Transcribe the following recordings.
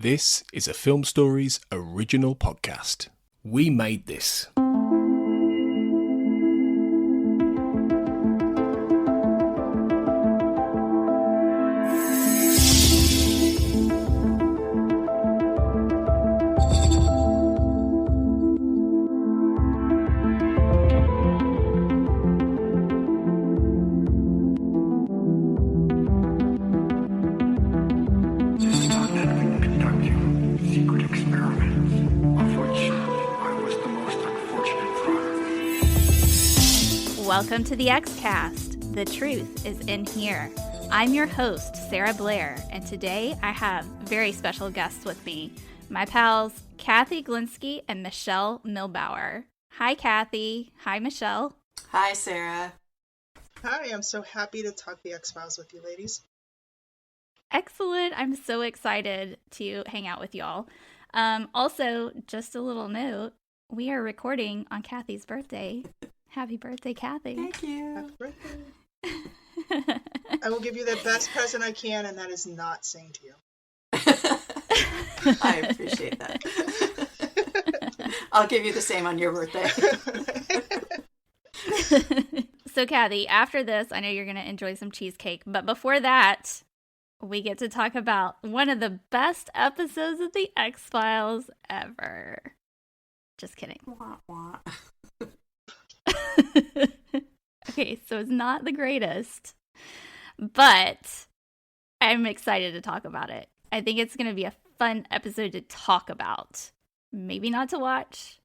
This is a Film Stories original podcast. We made this. Welcome to the X-Cast. The truth is in here. I'm your host, Sarah Blair, and today I have very special guests with me, my pals Cathy Glinski and Michelle Milbauer. Hi, Cathy. Hi, Michelle. Hi, Sarah. Hi, I'm so happy to talk the X-Files with you ladies. Excellent. I'm so excited to hang out with y'all. Also, just a little note, we are recording on Cathy's birthday. Happy birthday, Cathy. Thank you. Happy birthday. I will give you the best present I can, and that is not sing to you. I appreciate that. I'll give you the same on your birthday. So, Cathy, after this, I know you're going to enjoy some cheesecake, but before that, we get to talk about one of the best episodes of the X-Files ever. Just kidding. Wah, wah. Okay, so it's not the greatest, but I'm excited to talk about it. I think it's going to be a fun episode to talk about. Maybe not to watch,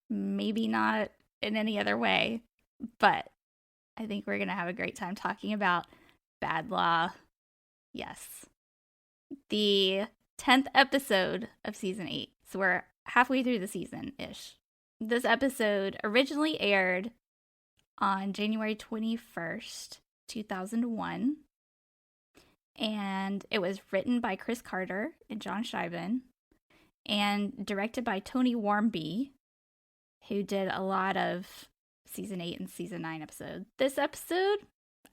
maybe not in any other way, but I think we're going to have a great time talking about Badlaa. Yes. The 10th episode of season 8. So we're halfway through the season-ish. This episode originally aired on January 21st, 2001, and it was written by Chris Carter and John Shellman, and directed by Tony Warmby, who did a lot of Season 8 and Season 9 episodes. This episode,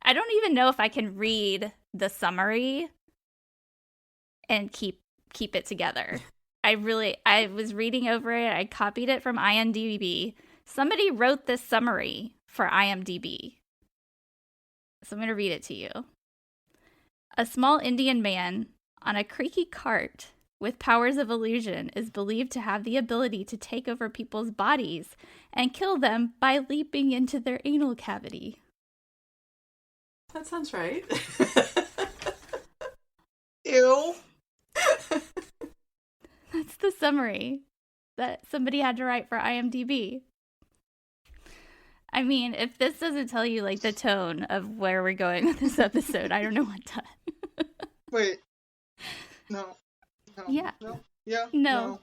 I don't even know if I can read the summary and keep it together. I was reading over it. I copied it from IMDb. Somebody wrote this summary for IMDb. So I'm going to read it to you. A small Indian man on a creaky cart with powers of illusion is believed to have the ability to take over people's bodies and kill them by leaping into their anal cavity. That sounds right. Ew. That's the summary that somebody had to write for IMDb. I mean, if this doesn't tell you, like, the tone of where we're going with this episode, I don't know what does. Wait. No. Yeah. No. Yeah. No.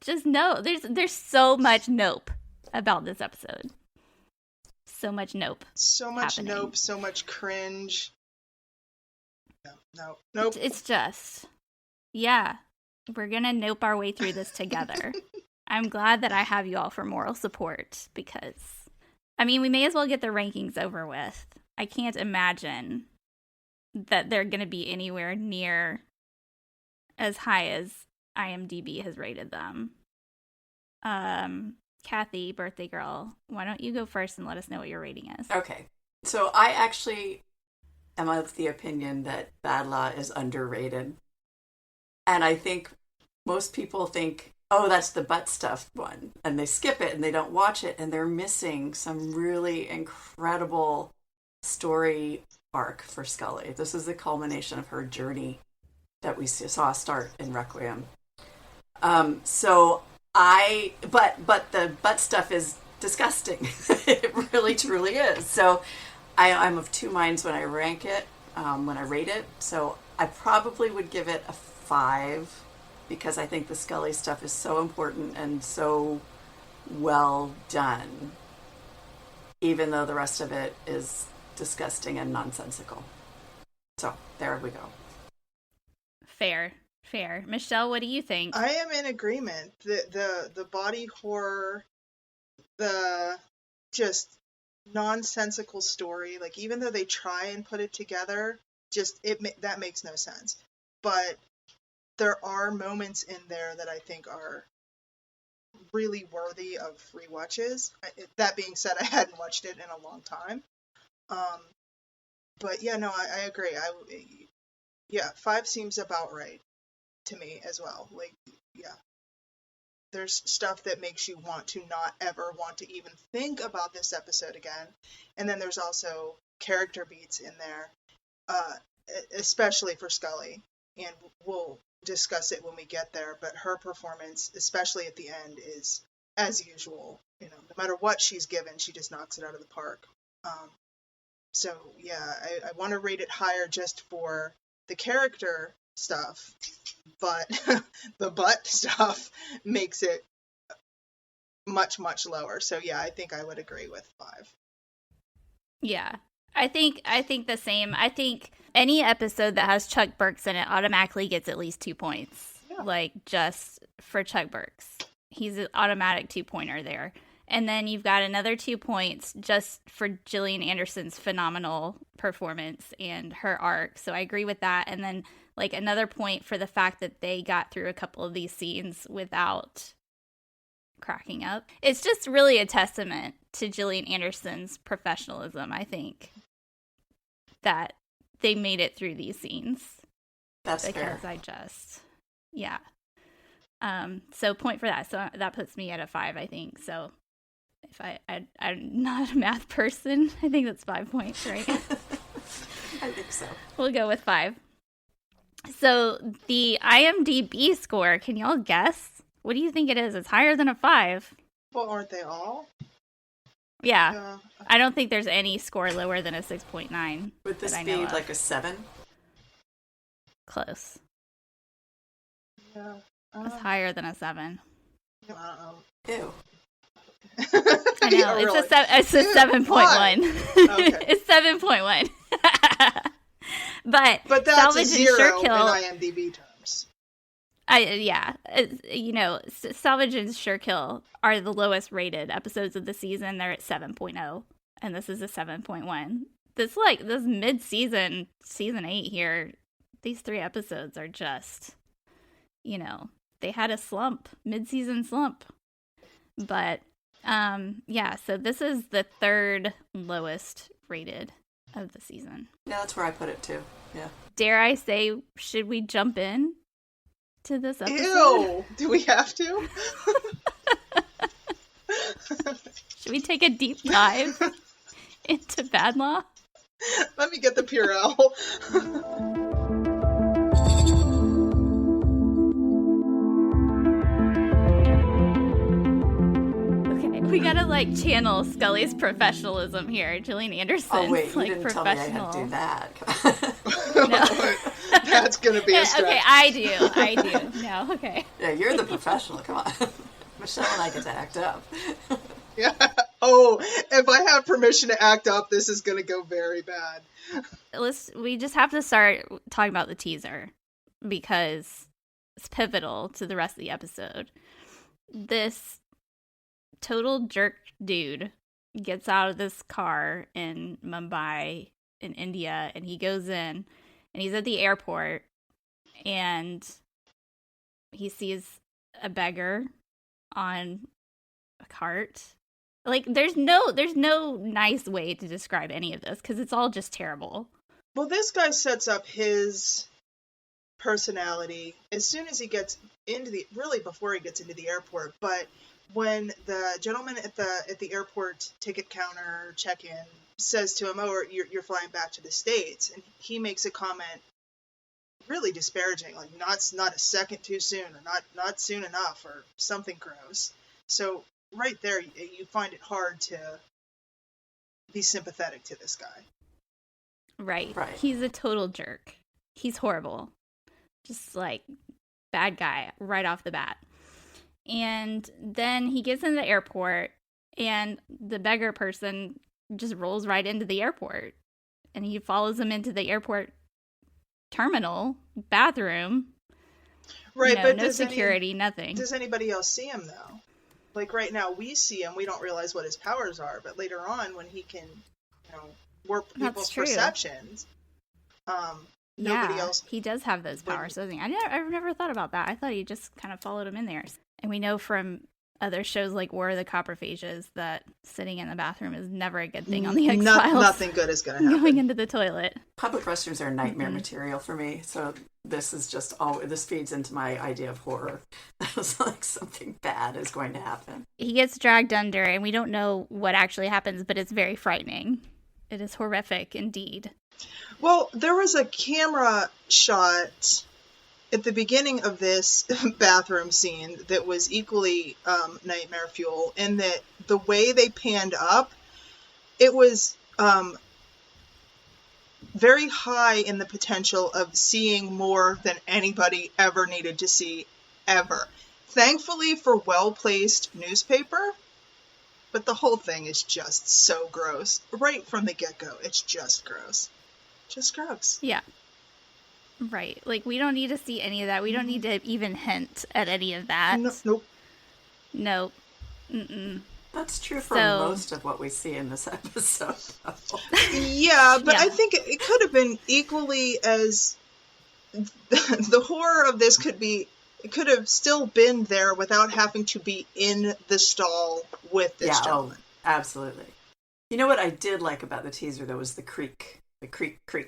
Just no. There's so much nope about this episode. So much nope. So much happening. nope. So much cringe. Nope. It's just... Yeah, we're going to nope our way through this together. I'm glad that I have you all for moral support because, I mean, we may as well get the rankings over with. I can't imagine that they're going to be anywhere near as high as IMDb has rated them. Cathy, birthday girl, why don't you go first and let us know what your rating is? Okay. So I actually am of the opinion that Badlaa is underrated. And I think most people think, oh, that's the butt stuff one. And they skip it and they don't watch it. And they're missing some really incredible story arc for Scully. This is the culmination of her journey that we saw start in Requiem. But the butt stuff is disgusting. It really, truly is. So I'm of two minds when I rank it, when I rate it. So I probably would give it a 5 because I think the Scully stuff is so important and so well done, even though the rest of it is disgusting and nonsensical. So there we go. Fair. Michelle, what do you think? I am in agreement. The body horror, the just nonsensical story, like even though they try and put it together, just that makes no sense. But there are moments in there that I think are really worthy of rewatches. That being said, I hadn't watched it in a long time. But yeah, no, I agree. Yeah, 5 seems about right to me as well. Like, yeah. There's stuff that makes you want to not ever want to even think about this episode again. And then there's also character beats in there, especially for Scully. And we'll discuss it when we get there. But her performance, especially at the end, is as usual. You know, no matter what she's given, she just knocks it out of the park. So yeah, I want to rate it higher just for the character stuff, but the butt stuff makes it much, much lower. So yeah, I think I would agree with 5. Yeah. I think the same. I think any episode that has Chuck Burks in it automatically gets at least 2 points. Yeah. Like, just for Chuck Burks. He's an automatic 2-pointer there. And then you've got another 2 points just for Gillian Anderson's phenomenal performance and her arc. So I agree with that. And then, like, another point for the fact that they got through a couple of these scenes without cracking up. It's just really a testament to Gillian Anderson's professionalism, I think, that they made it through these scenes. That's because fair. Yeah. So point for that. So that puts me at a 5, I think. So if I'm not a math person, I think that's 5 points, right? I think so. We'll go with 5. So the IMDb score, can y'all guess? What do you think it is? It's higher than a 5. Well, aren't they all? Yeah. I don't think there's any score lower than a 6.9. Would this be like a 7? Close. Yeah. It's higher than a 7. Ew. I know. Yeah, really. It's a 7.1. Okay. It's 7.1. But that's Salvage a 0 and Surekill, in IMDb terms. Salvage and Surekill are the lowest rated episodes of the season. They're at 7.0, and this is a 7.1. This mid-season, season 8 here, these 3 episodes are just, they had a slump, mid-season slump. But, so this is the 3rd lowest rated of the season. Yeah, that's where I put it too. Yeah. Dare I say, should we jump in to this episode? Ew! Do we have to? Should we take a deep dive into Badlaa? Let me get the Purell. We gotta channel Scully's professionalism here. Gillian Anderson's oh wait, you didn't tell me I had to do that. No. That's gonna be a stretch. Okay, I do. No, okay. Yeah, you're the professional. Come on, Michelle and I get to act up. Yeah. Oh, if I have permission to act up, this is gonna go very bad. We just have to start talking about the teaser because it's pivotal to the rest of the episode. This total jerk dude gets out of this car in Mumbai in India, and he goes in and he's at the airport and he sees a beggar on a cart. There's no nice way to describe any of this because it's all just terrible. Well, this guy sets up his personality as soon as he gets into before he gets into the airport, but when the gentleman at the airport ticket counter check-in says to him, "Oh, you're flying back to the States," and he makes a comment really disparaging, like not a second too soon, or not soon enough, or something gross. So right there, you find it hard to be sympathetic to this guy. Right. He's a total jerk. He's horrible. Just bad guy right off the bat. And then he gets in the airport, and the beggar person just rolls right into the airport. And he follows him into the airport terminal bathroom. Right, but no security, nothing. Does anybody else see him, though? Right now, we see him, we don't realize what his powers are, but later on, when he can, warp people's perceptions, nobody else. He does have those powers, doesn't he? I've never thought about that. I thought he just kind of followed him in there. And we know from other shows like War of the Copperphages that sitting in the bathroom is never a good thing on the X-Files. Nothing good is going to happen. Going into the toilet. Public restrooms are nightmare material for me, so this is just this feeds into my idea of horror. It was like something bad is going to happen. He gets dragged under, and we don't know what actually happens, but it's very frightening. It is horrific indeed. Well, there was a camera shot at the beginning of this bathroom scene that was equally nightmare fuel, in that the way they panned up, it was very high in the potential of seeing more than anybody ever needed to see, ever. Thankfully for well-placed newspaper, but the whole thing is just so gross. Right from the get-go, it's just gross. Just gross. Yeah. Right. Like, we don't need to see any of that. We don't need to even hint at any of that. Nope. Nope. Mm-mm. That's true for most of what we see in this episode. Yeah, but I think it could have been equally as... the horror of this it could have still been there without having to be in the stall with this gentleman. Oh, absolutely. You know what I did like about the teaser, though, was the creak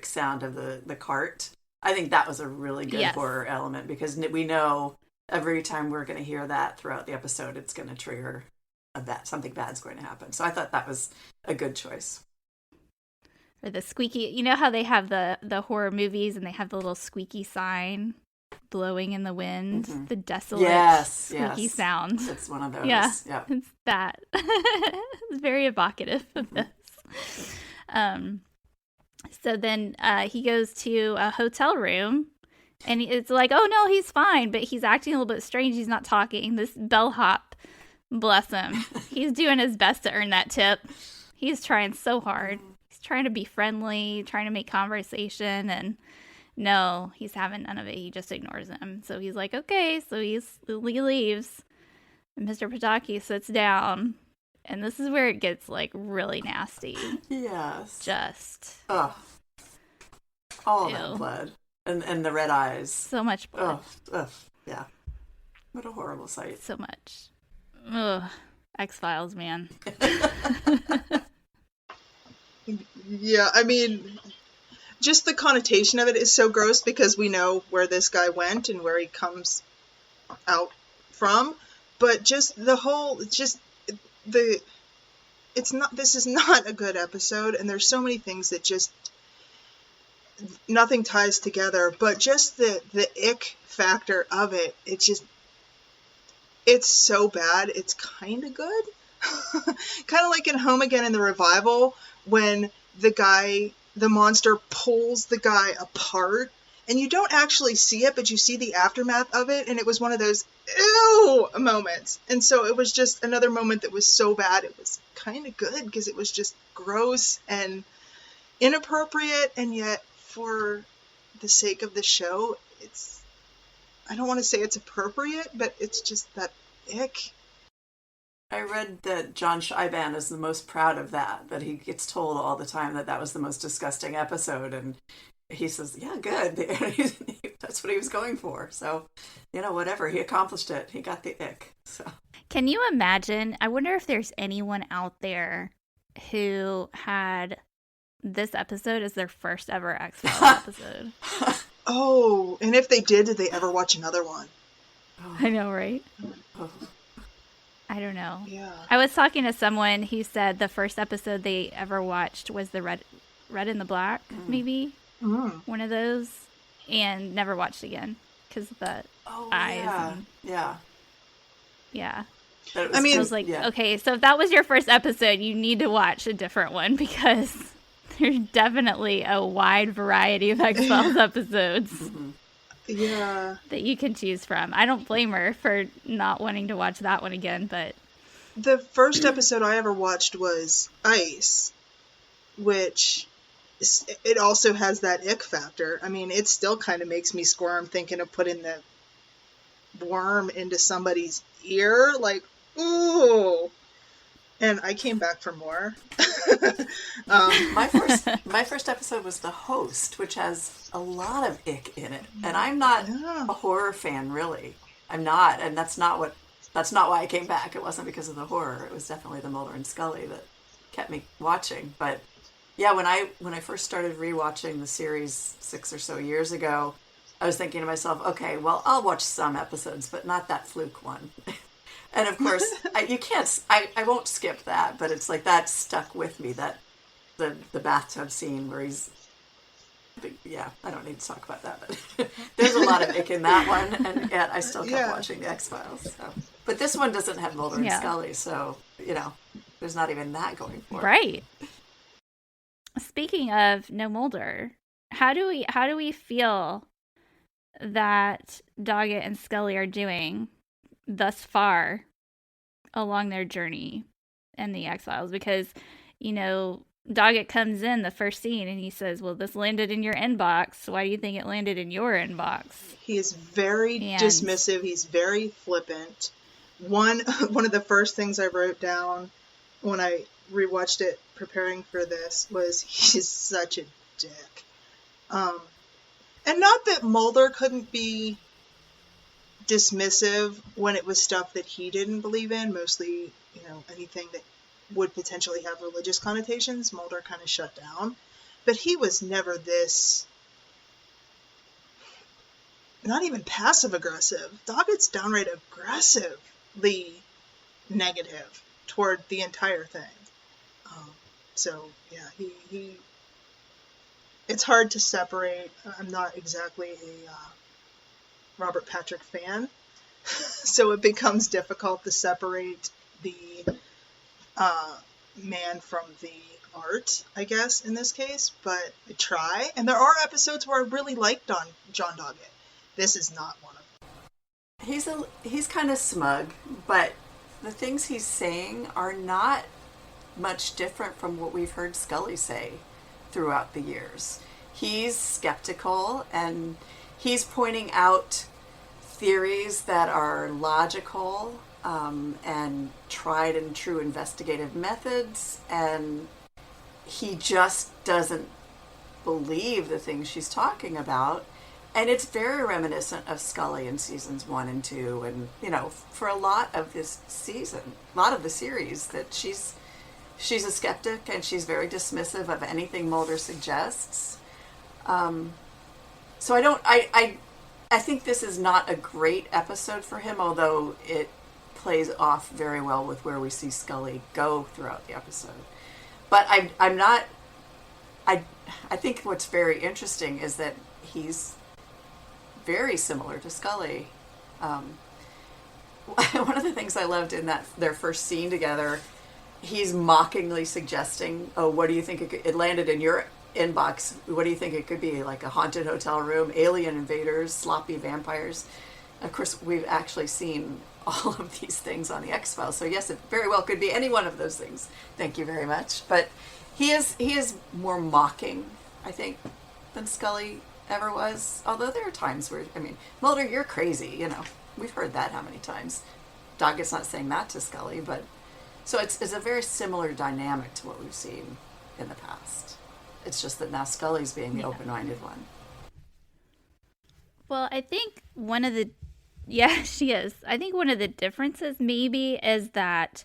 sound of the cart. I think that was a really good horror element, because we know every time we're going to hear that throughout the episode, it's going to trigger something bad's going to happen. So I thought that was a good choice. Or the squeaky, you know how they have the horror movies and they have the little squeaky sign blowing in the wind, the desolate squeaky sounds. It's one of those. Yeah, yep. It's that. It's very evocative of this. So then he goes to a hotel room, and it's like, oh no, he's fine, but he's acting a little bit strange. He's not talking. This bellhop, bless him, he's doing his best to earn that tip. He's trying so hard. He's trying to be friendly, trying to make conversation, and no, he's having none of it. He just ignores him. So he's like, okay, so he leaves. And Mr. Pataki sits down. And this is where it gets, like, really nasty. Yes. Just. Ugh. All that blood. And the red eyes. So much blood. Ugh. Yeah. What a horrible sight. So much. Ugh. X-Files, man. Yeah, I mean, just the connotation of it is so gross, because we know where this guy went and where he comes out from. But just the whole, this is not a good episode, and there's so many things that just nothing ties together, but just the ick factor of it, it's so bad it's kind of good. Kind of like in Home Again in the revival, when the monster pulls the guy apart, and you don't actually see it, but you see the aftermath of it, and it was one of those ew moments. And so it was just another moment that was so bad it was kind of good, because it was just gross and inappropriate, and yet for the sake of the show, I don't want to say it's appropriate, but it's just that ick. I read that John Scheiban is the most proud of that he gets told all the time that was the most disgusting episode, and he says, yeah, good. That's what he was going for. So, whatever. He accomplished it. He got the ick. So, can you imagine? I wonder if there's anyone out there who had this episode as their first ever X-Files episode. Oh, and if they did they ever watch another one? Oh. I know, right? Oh. I don't know. Yeah. I was talking to someone who said the first episode they ever watched was the Red and the Black, maybe. One of those, and never watched again because of the eyes. Yeah. I was like, okay, so if that was your first episode, you need to watch a different one, because there's definitely a wide variety of X-Files episodes that you can choose from. I don't blame her for not wanting to watch that one again, but the first episode I ever watched was Ice, which it also has that ick factor. I mean, it still kind of makes me squirm thinking of putting the worm into somebody's ear. Like, ooh. And I came back for more. My first episode was The Host, which has a lot of ick in it. And I'm not a horror fan, really. I'm not, and that's not why I came back. It wasn't because of the horror. It was definitely the Mulder and Scully that kept me watching. But yeah, when I first started rewatching the series 6 or so years ago, I was thinking to myself, okay, well, I'll watch some episodes, but not that fluke one. And of course, I won't skip that, but it's like that stuck with me, that the bathtub scene where he's, yeah, I don't need to talk about that, but there's a lot of ick in that one, and yet I still kept watching the X-Files. So. But this one doesn't have Mulder and Scully, so, there's not even that going for it. Right. Speaking of no Mulder, how do we feel that Doggett and Scully are doing thus far along their journey in the X-Files? Because, Doggett comes in the first scene and he says, well, this landed in your inbox. Why do you think it landed in your inbox? He is very dismissive. He's very flippant. One of the first things I wrote down when I rewatched it preparing for this was he's such a dick. And not that Mulder couldn't be dismissive when it was stuff that he didn't believe in, mostly, anything that would potentially have religious connotations, Mulder kind of shut down. But he was never this, not even passive-aggressive. Doggett's downright aggressively negative toward the entire thing. So, yeah, he it's hard to separate. I'm not exactly a Robert Patrick fan, so it becomes difficult to separate the man from the art, I guess, in this case, but I try. And there are episodes where I really liked John Doggett. This is not one of them. He's kind of smug, but the things he's saying are not much different from what we've heard Scully say throughout the years. He's skeptical, and he's pointing out theories that are logical and tried and true investigative methods, and he just doesn't believe the things she's talking about. And it's very reminiscent of Scully in seasons 1 and 2, and for a lot of this season, a lot of the series, that she's a skeptic and she's very dismissive of anything Mulder suggests. So I think this is not a great episode for him, although it plays off very well with where we see Scully go throughout the episode. But I think what's very interesting is that he's very similar to Scully. One of the things I loved in their first scene together, he's mockingly suggesting, oh, what do you think it landed in your inbox? What do you think it could be? Like a haunted hotel room, alien invaders, sloppy vampires? Of course, we've actually seen all of these things on the X-Files, so yes, it very well could be any one of those things. Thank you very much. But he is more mocking, I think, than Scully ever was. Although there are times where, Mulder, you're crazy, We've heard that how many times. Doggett's not saying that to Scully, but so it's a very similar dynamic to what we've seen in the past. It's just that now Scully's being the open-minded one. Well, I think she is. I think one of the differences maybe is that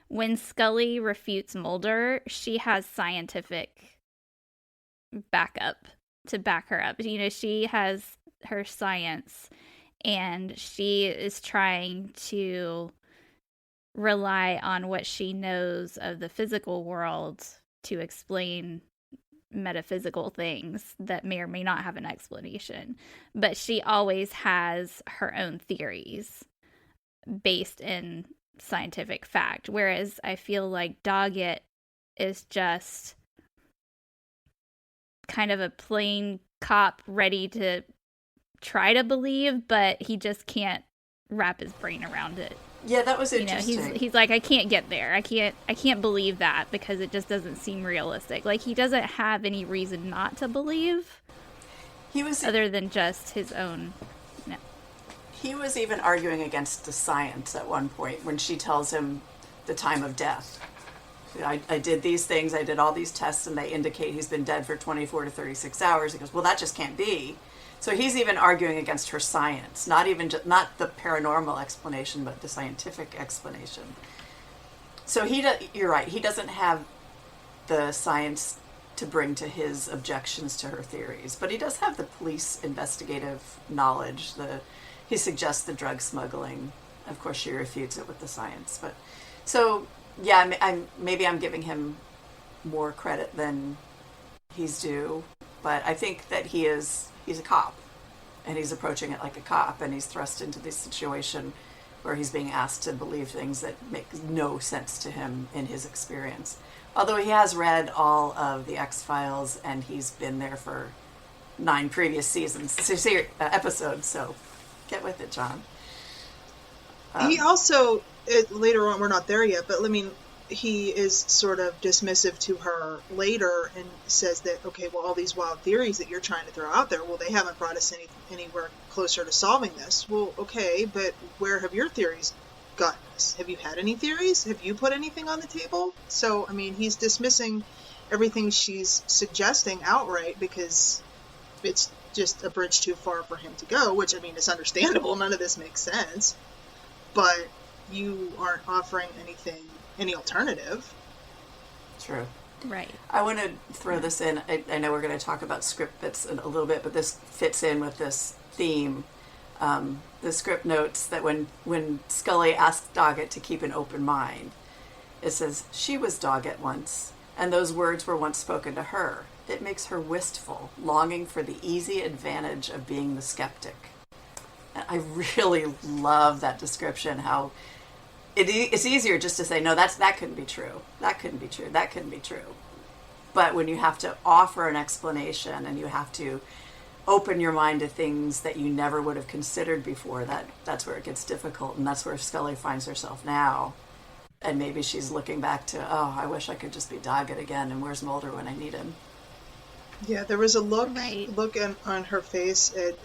when Scully refutes Mulder, she has scientific backup to back her up. She has her science, and she is trying to rely on what she knows of the physical world to explain metaphysical things that may or may not have an explanation. But she always has her own theories based in scientific fact. Whereas I feel like Doggett is just kind of a plain cop ready to try to believe, but he just can't wrap his brain around it. Yeah, that was interesting. He's like, I can't get there. I can't believe that because it just doesn't seem realistic. Like, he doesn't have any reason not to believe. Other than just his own. No. He was even arguing against the science at one point when she tells him the time of death. I did these things, I did all these tests, and they indicate he's been dead for 24 to 36 hours. He goes, well, that just can't be. So he's even arguing against her science, not not the paranormal explanation, but the scientific explanation. So you're right, he doesn't have the science to bring to his objections to her theories, but he does have the police investigative knowledge. He suggests the drug smuggling. Of course, she refutes it with the science. But so, yeah, maybe I'm giving him more credit than he's due, but I think that he's a cop, and he's approaching it like a cop, and he's thrust into this situation where he's being asked to believe things that make no sense to him in his experience. Although he has read all of the X-Files, and he's been there for 9 previous episodes, so get with it, John. He also, later on, we're not there yet, but I mean, he is sort of dismissive to her later and says that, okay, well, all these wild theories that you're trying to throw out there, well, they haven't brought us anywhere closer to solving this. Well, okay, but where have your theories gotten us? Have you had any theories? Have you put anything on the table? So, I mean, he's dismissing everything she's suggesting outright because it's just a bridge too far for him to go, which, I mean, is understandable. None of this makes sense. But you aren't offering any alternative. True. Right. I want to throw this in. I know we're going to talk about script bits in a little bit, but this fits in with this theme. The script notes that when Scully asked Doggett to keep an open mind, it says, she was Doggett once, and those words were once spoken to her. It makes her wistful, longing for the easy advantage of being the skeptic. And I really love that description, how it's easier just to say, no, that couldn't be true. That couldn't be true. That couldn't be true. But when you have to offer an explanation and you have to open your mind to things that you never would have considered before, that's where it gets difficult. And that's where Scully finds herself now. And maybe she's looking back to, oh, I wish I could just be Doggett again. And where's Mulder when I need him? Yeah, there was a look Right. on her face at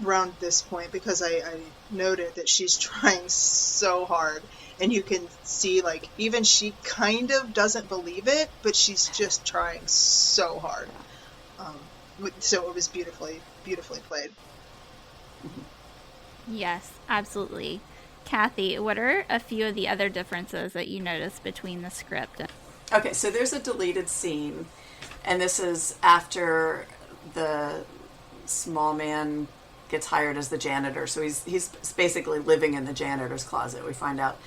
around this point, because I noted that she's trying so hard, and you can see, like, even she kind of doesn't believe it, but she's just trying so hard. So it was beautifully played. Yes, absolutely. Kathy, what are a few of the other differences that you noticed between the script? Okay, so there's a deleted scene, and this is after the small man gets hired as the janitor. So he's basically living in the janitor's closet, we find out.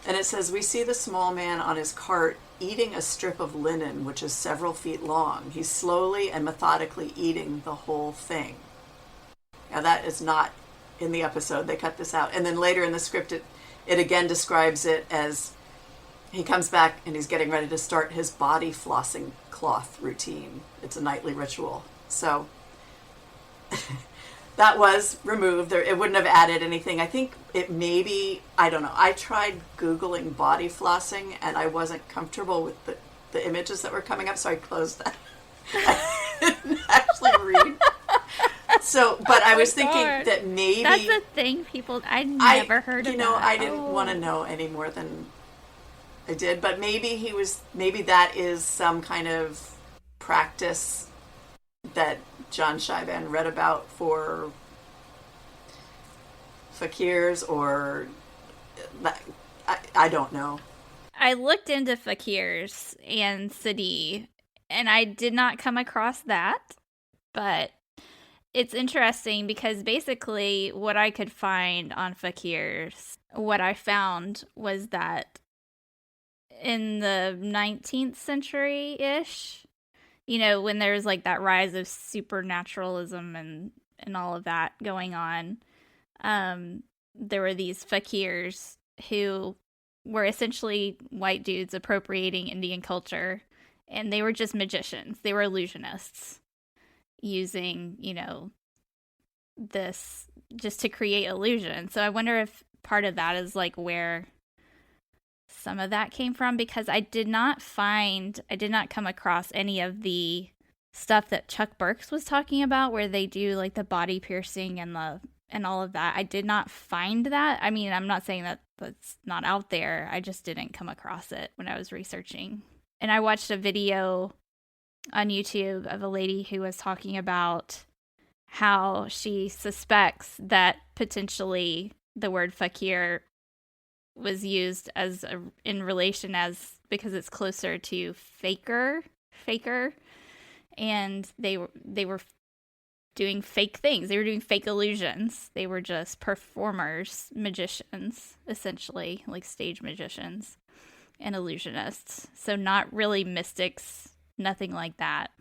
And it says, we see the small man on his cart eating a strip of linen, which is several feet long. He's slowly and methodically eating the whole thing. Now, that is not in the episode. They cut this out. And then later in the script, it again describes it as he comes back and he's getting ready to start his body flossing cloth routine. It's a nightly ritual. So that was removed. It wouldn't have added anything. I think it maybe, I don't know. I tried Googling body flossing, and I wasn't comfortable with the images that were coming up, so I closed that. I didn't actually read. So, but I was thinking that maybe... That's a thing I never heard of. I didn't want to know any more than I did, but maybe that is some kind of practice that John Shiban read about for fakirs, or I don't know. I looked into fakirs and Sadi, and I did not come across that, but it's interesting because basically what I could find on fakirs, what I found was that in the 19th century-ish, when there's like that rise of supernaturalism and all of that going on, there were these fakirs who were essentially white dudes appropriating Indian culture, and they were just magicians. They were illusionists using, this just to create illusion. So I wonder if part of that is like where some of that came from, because I did not come across any of the stuff that Chuck Burks was talking about, where they do like the body piercing and the and all of that. I did not find that. I mean, I'm not saying that that's not out there. I just didn't come across it when I was researching. And I watched a video on YouTube of a lady who was talking about how she suspects that potentially the word fakir was used as in relation as because it's closer to faker, and they were doing fake things. They were doing fake illusions. They were just performers, magicians, essentially, like stage magicians and illusionists. So not really mystics, nothing like that.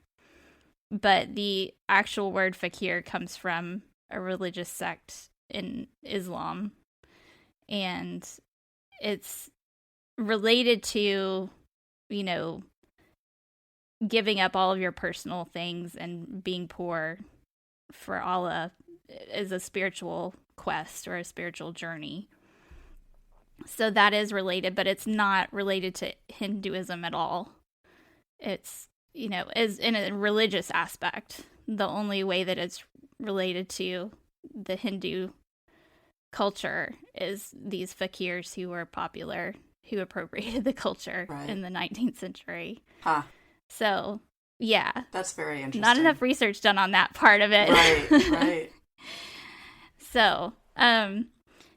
But the actual word fakir comes from a religious sect in Islam, and it's related to, you know, giving up all of your personal things and being poor for Allah is a spiritual quest or a spiritual journey. So that is related, but it's not related to Hinduism at all. It's, you know, is in a religious aspect. The only way that it's related to the Hindu culture is these fakirs who were popular, who appropriated the culture in the 19th century. Huh. So, yeah. That's very interesting. Not enough research done on that part of it. Right. So,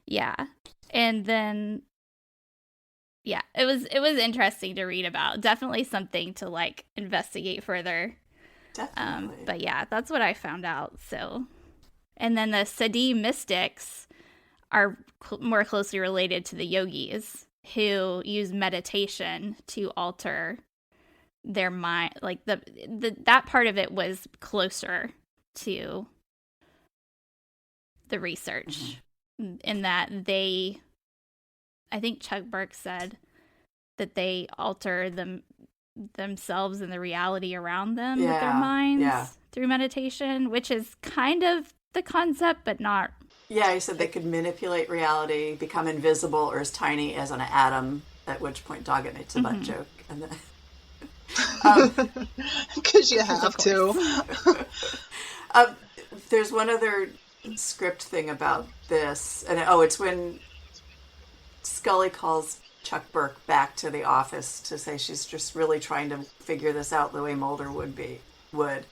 yeah. And then, yeah, it was interesting to read about. Definitely something to, like, investigate further. Definitely. But yeah, that's what I found out. So, and then the Siddhi mystics are more closely related to the yogis who use meditation to alter their mind. Like that part of it was closer to the research in that I think Chuck Burke said that they alter themselves and the reality around them with their minds through meditation, which is kind of the concept, but not. Yeah, he said they could manipulate reality, become invisible or as tiny as an atom, at which point Doggett makes a butt joke. And then, because you have to. There's one other script thing about this, and it's when Scully calls Chuck Burke back to the office to say she's just really trying to figure this out the way Mulder would.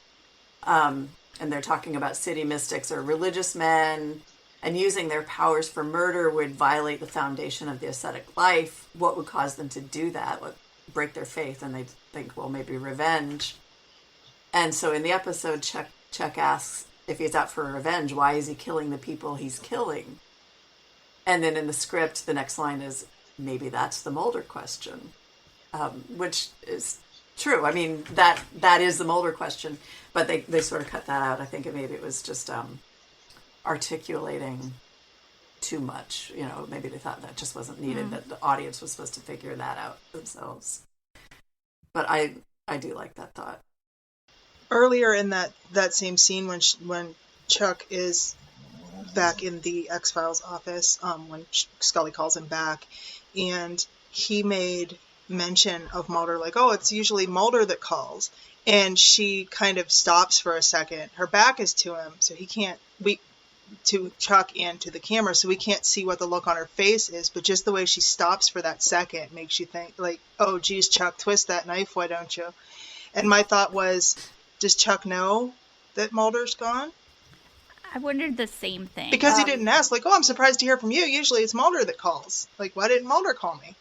And they're talking about city mystics or religious men, and using their powers for murder would violate the foundation of the ascetic life. What would cause them to do that? What break their faith? And they think, well, maybe revenge. And so in the episode, Chuck asks if he's out for revenge, why is he killing the people he's killing? And then in the script, the next line is, maybe that's the Mulder question, which is true. I mean, that is the Mulder question, but they sort of cut that out. I think maybe it was just articulating too much. You know, maybe they thought that just wasn't needed, that the audience was supposed to figure that out themselves. But I do like that thought. Earlier in that same scene when Chuck is back in the X-Files office, when Scully calls him back, and he made mention of Mulder, like, oh, it's usually Mulder that calls, and she kind of stops for a second. Her back is to him, so he can't, to Chuck and to the camera, so we can't see what the look on her face is, but just the way she stops for that second makes you think, like, oh, geez, Chuck, twist that knife, why don't you? And my thought was, does Chuck know that Mulder's gone? I wondered the same thing. Because he didn't ask, like, oh, I'm surprised to hear from you. Usually it's Mulder that calls. Like, why didn't Mulder call me?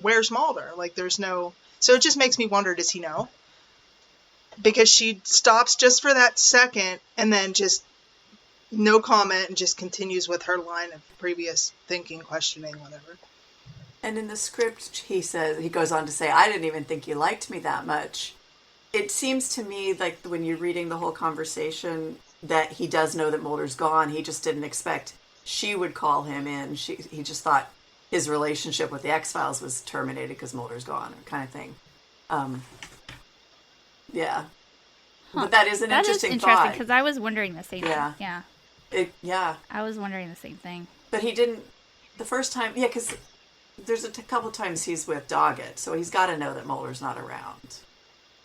Where's Mulder? Like, there's no... So it just makes me wonder, does he know? Because she stops just for that second and then just no comment and just continues with her line of previous thinking, questioning, whatever. And in the script, he goes on to say, I didn't even think you liked me that much. It seems to me like when you're reading the whole conversation that he does know that Mulder's gone. He just didn't expect she would call him in. He just thought his relationship with the X-Files was terminated because Mulder's gone, kind of thing. Yeah. But that is an interesting thought. Because I was wondering the same thing. Yeah. I was wondering the same thing. But he didn't, the first time, because there's a couple times he's with Doggett, so he's got to know that Mulder's not around,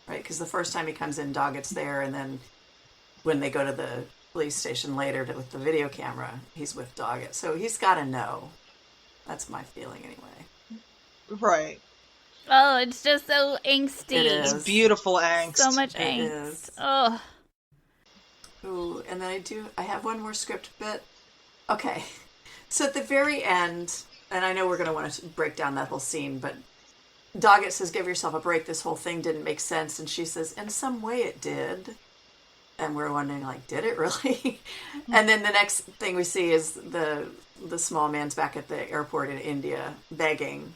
right? Because the first time he comes in, Doggett's there, and then when they go to police station later with the video camera, he's with Doggett. So he's got to know. That's my feeling anyway. Right. Oh, it's just so angsty. It is. It's beautiful angst. So much It angst. is. Oh. Ooh, and then I have one more script bit. Okay. So at the very end, and I know we're going to want to break down that whole scene, but Doggett says, give yourself a break. This whole thing didn't make sense. And she says, in some way it did. And we're wondering, like, did it really? And then the next thing we see is the small man's back at the airport in India begging.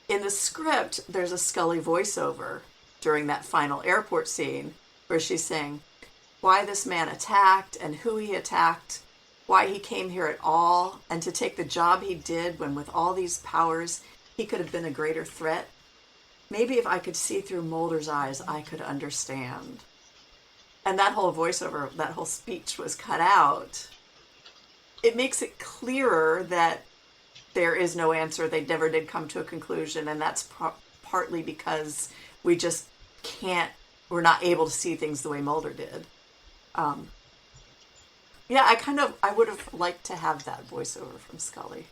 In the script, there's a Scully voiceover during that final airport scene where she's saying why this man attacked and who he attacked, why he came here at all, and to take the job he did when with all these powers he could have been a greater threat. Maybe if I could see through Mulder's eyes, I could understand. And that whole voiceover, that whole speech was cut out. It makes it clearer that there is no answer. They never did come to a conclusion. And that's partly because we just we're not able to see things the way Mulder did. Yeah, I would have liked to have that voiceover from Scully.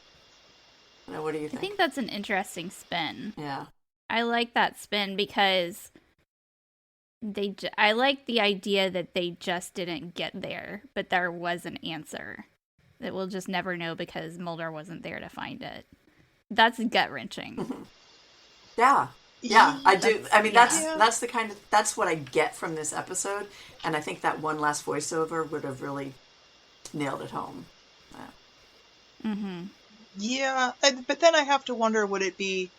What do you think? I think that's an interesting spin. Yeah. I like that spin because I like the idea that they just didn't get there, but there was an answer that we'll just never know because Mulder wasn't there to find it. That's gut-wrenching. Mm-hmm. Yeah. Yeah, I do. I mean, that's what I get from this episode, and I think that one last voiceover would have really nailed it home. Yeah. Mm-hmm. Yeah, but then I have to wonder, would it be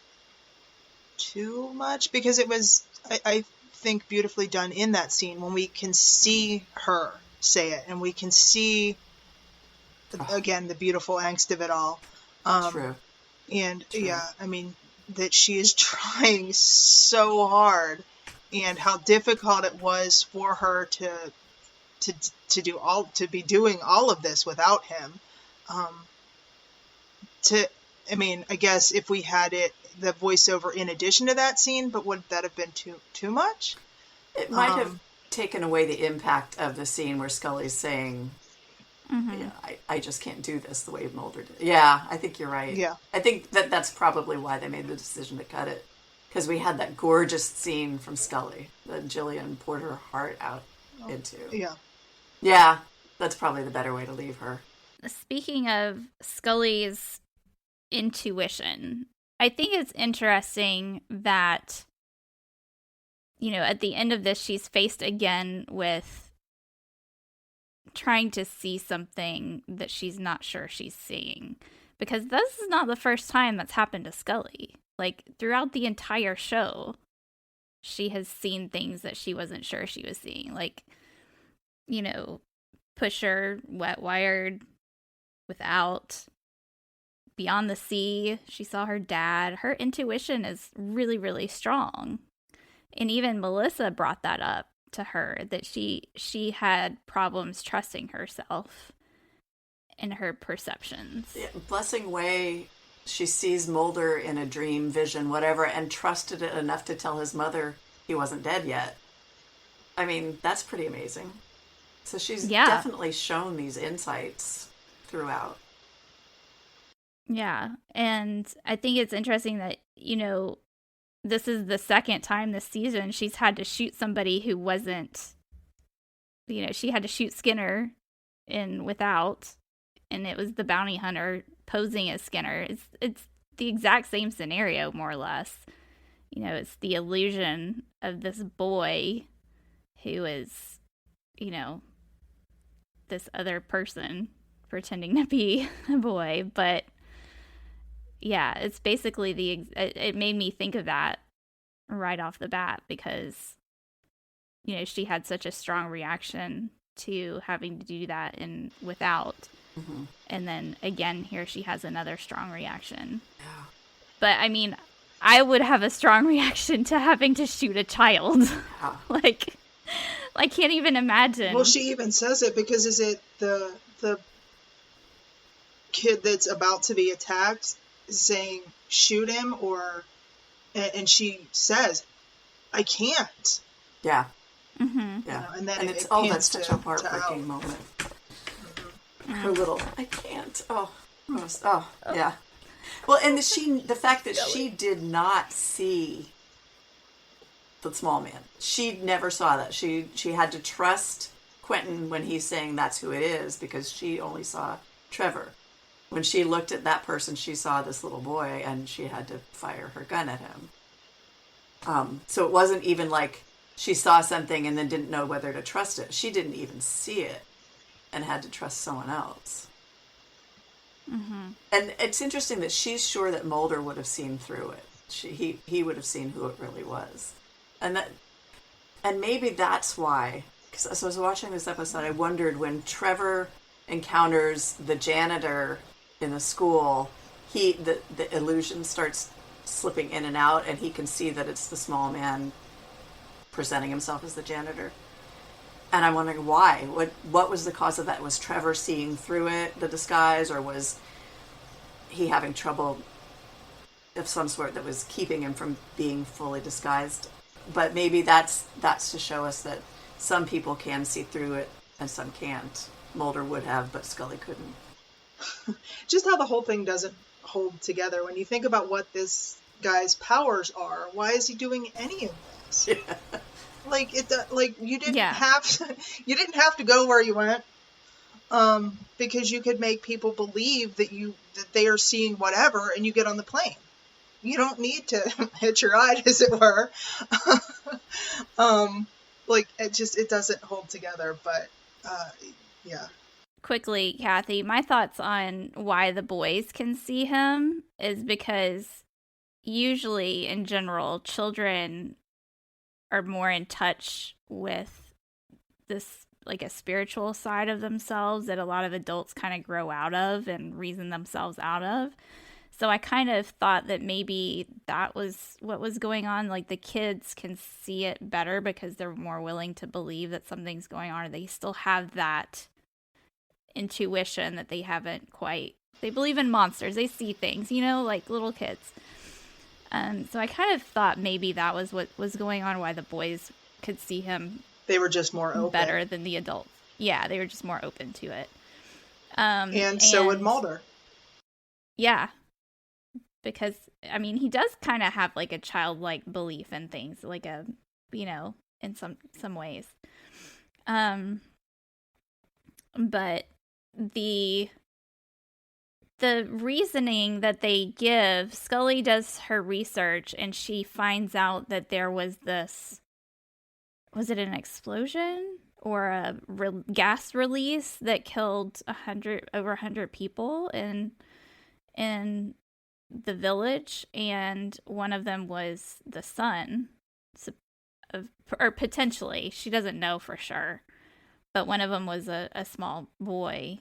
too much? Because it was, I think, beautifully done in that scene when we can see her say it, and we can see, again, the beautiful angst of it all. True. And, True. yeah, I mean, that she is trying so hard, and how difficult it was for her to be doing all of this without him. I guess if we had the voiceover in addition to that scene, but would that have been too much? It might have taken away the impact of the scene where Scully's saying, Mm-hmm. yeah, I just can't do this the way Mulder did. Yeah, I think you're right. Yeah. I think that's probably why they made the decision to cut it. Because we had that gorgeous scene from Scully that Gillian poured her heart out into. Yeah. Yeah, that's probably the better way to leave her. Speaking of Scully's intuition, I think it's interesting that, at the end of this, she's faced again with trying to see something that she's not sure she's seeing. Because this is not the first time that's happened to Scully. Like, throughout the entire show, she has seen things that she wasn't sure she was seeing. Like, Pusher, Wet Wired, Without, Beyond the Sea, she saw her dad. Her intuition is really, really strong. And even Melissa brought that up to her, that she had problems trusting herself and her perceptions. Yeah, Blessing Way, she sees Mulder in a dream, vision, whatever, and trusted it enough to tell his mother he wasn't dead yet. I mean, that's pretty amazing. So she's definitely shown these insights throughout. Yeah, and I think it's interesting that, this is the second time this season she's had to shoot somebody who wasn't, she had to shoot Skinner in Without, and it was the bounty hunter posing as Skinner. It's the exact same scenario, more or less. It's the illusion of this boy who is, this other person pretending to be a boy, but yeah, it's basically it made me think of that right off the bat because, she had such a strong reaction to having to do that in Without. Mm-hmm. And then again, here she has another strong reaction. Yeah. But I mean, I would have a strong reaction to having to shoot a child. Yeah. Like, I can't even imagine. Well, she even says it because is it the kid that's about to be attacked saying shoot him, and she says I can't. Yeah. Yeah, and then it's it that's such a to heartbreaking moment. Mm-hmm. Her little, I can't. Yeah. Well, and the fact that she did not see the small man, she never saw that. She had to trust Quentin when he's saying that's who it is, because she only saw Trevor. When she looked at that person, she saw this little boy, and she had to fire her gun at him. So it wasn't even like she saw something and then didn't know whether to trust it. She didn't even see it and had to trust someone else. Mm-hmm. And it's interesting that she's sure that Mulder would have seen through it. He would have seen who it really was. And maybe that's why, because as I was watching this episode, I wondered when Trevor encounters the janitor in the school, the illusion starts slipping in and out, and he can see that it's the small man presenting himself as the janitor. And I'm wondering why. What was the cause of that? Was Trevor seeing through it, the disguise, or was he having trouble of some sort that was keeping him from being fully disguised? But maybe that's to show us that some people can see through it and some can't. Mulder would have, but Scully couldn't. Just how the whole thing doesn't hold together. When you think about what this guy's powers are, why is he doing any of this? Yeah. Like you didn't have to go where you went, because you could make people believe that they are seeing whatever, and you get on the plane. You don't need to hitch your ride, as it were. It doesn't hold together. But yeah. Quickly, Cathy, my thoughts on why the boys can see him is because usually, in general, children are more in touch with this, like, a spiritual side of themselves that a lot of adults kind of grow out of and reason themselves out of. So I kind of thought that maybe that was what was going on. Like, the kids can see it better because they're more willing to believe that something's going on, or they still have that intuition that they haven't quite. They believe in monsters. They see things, like little kids. So I kind of thought maybe that was what was going on, why the boys could see him. They were just more open. Better than the adults. Yeah, they were just more open to it. And so would Mulder. Yeah. Because, he does kind of have, like, a childlike belief in things, like in some ways. But the reasoning that they give, Scully does her research, and she finds out that there was this, was it an explosion or a gas release that killed over 100 people in the village, and one of them was the son, or potentially, she doesn't know for sure, but one of them was a small boy.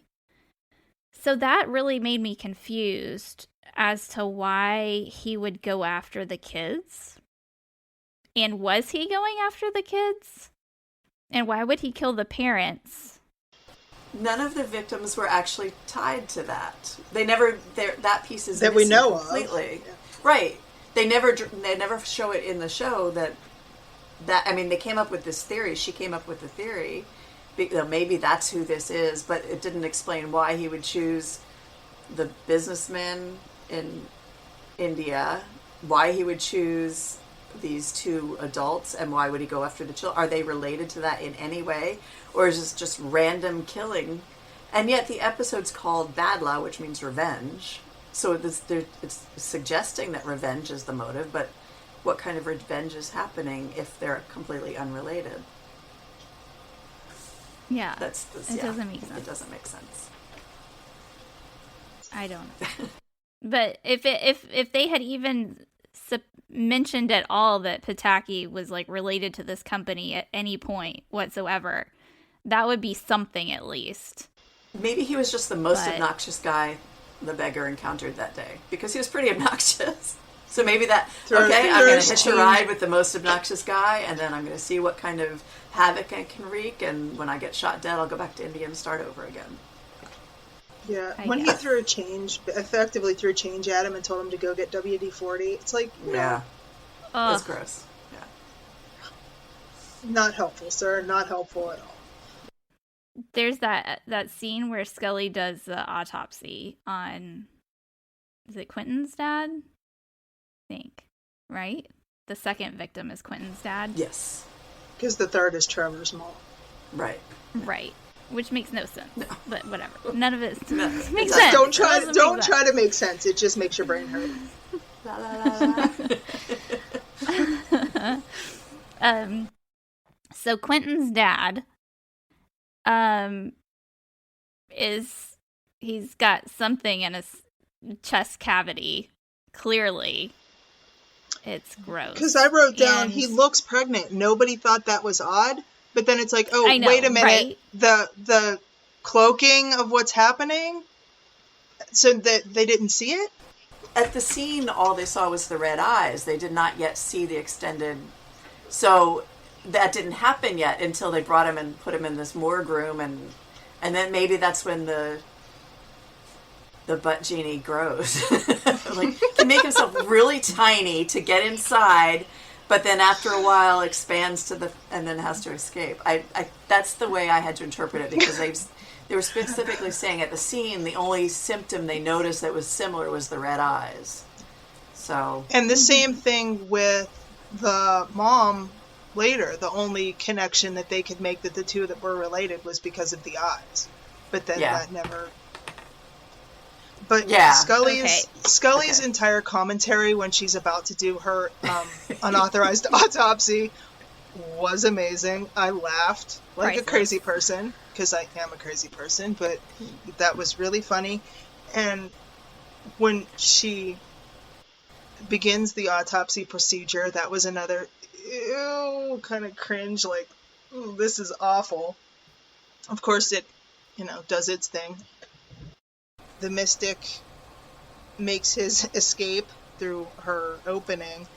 So that really made me confused as to why he would go after the kids. And was he going after the kids? And why would he kill the parents? None of the victims were actually tied to that. They never. That piece is that we know completely. Of. Yeah. Right. They never show it in the show that they came up with this theory. She came up with the theory. Maybe that's who this is, but it didn't explain why he would choose the businessman in India, why he would choose these two adults, and why would he go after the children? Are they related to that in any way? Or is this just random killing? And yet the episode's called Badlaa, which means revenge. So it's suggesting that revenge is the motive, but what kind of revenge is happening if they're completely unrelated? Yeah, it doesn't make sense. It doesn't make sense. I don't know. But if they had even mentioned at all that Pataki was, like, related to this company at any point whatsoever, that would be something at least. Maybe he was just the most obnoxious guy the beggar encountered that day, because he was pretty obnoxious. So maybe I'm going to hitch a ride with the most obnoxious guy, and then I'm going to see what kind of havoc I can wreak, and when I get shot dead, I'll go back to India and start over again. Yeah, when he effectively threw a change at him and told him to go get WD-40, it's like, no. Yeah. That's gross. Yeah. Not helpful, sir. Not helpful at all. There's that scene where Scully does the autopsy on, is it Quentin's dad? I think, right? The second victim is Quentin's dad. Yes. Because the third is Trevor's mom. Right. Right. Which makes no sense. No. But whatever. None of it makes Just sense. Don't try to make sense. It just makes your brain hurt. La, la, la, la. So Quentin's dad he's got something in his chest cavity. Clearly. It's gross. Because I wrote down, he looks pregnant. Nobody thought that was odd. But then it's like, oh, I know, wait a minute. Right? The cloaking of what's happening? So that they didn't see it? At the scene, all they saw was the red eyes. They did not yet see the extended... So that didn't happen yet until they brought him and put him in this morgue room. And then maybe that's when the butt genie grows. Like, he make himself really tiny to get inside, but then after a while expands and then has to escape. I that's the way I had to interpret it, because they were specifically saying at the scene the only symptom they noticed that was similar was the red eyes. So, and the same thing with the mom later. The only connection that they could make that the two that were related was because of the eyes. But then that never... But Scully's entire commentary when she's about to do her unauthorized autopsy was amazing. I laughed like a crazy person, because I am a crazy person, but that was really funny. And when she begins the autopsy procedure, that was another kind of cringe, like, ooh, this is awful. Of course it, does its thing. The mystic makes his escape through her opening.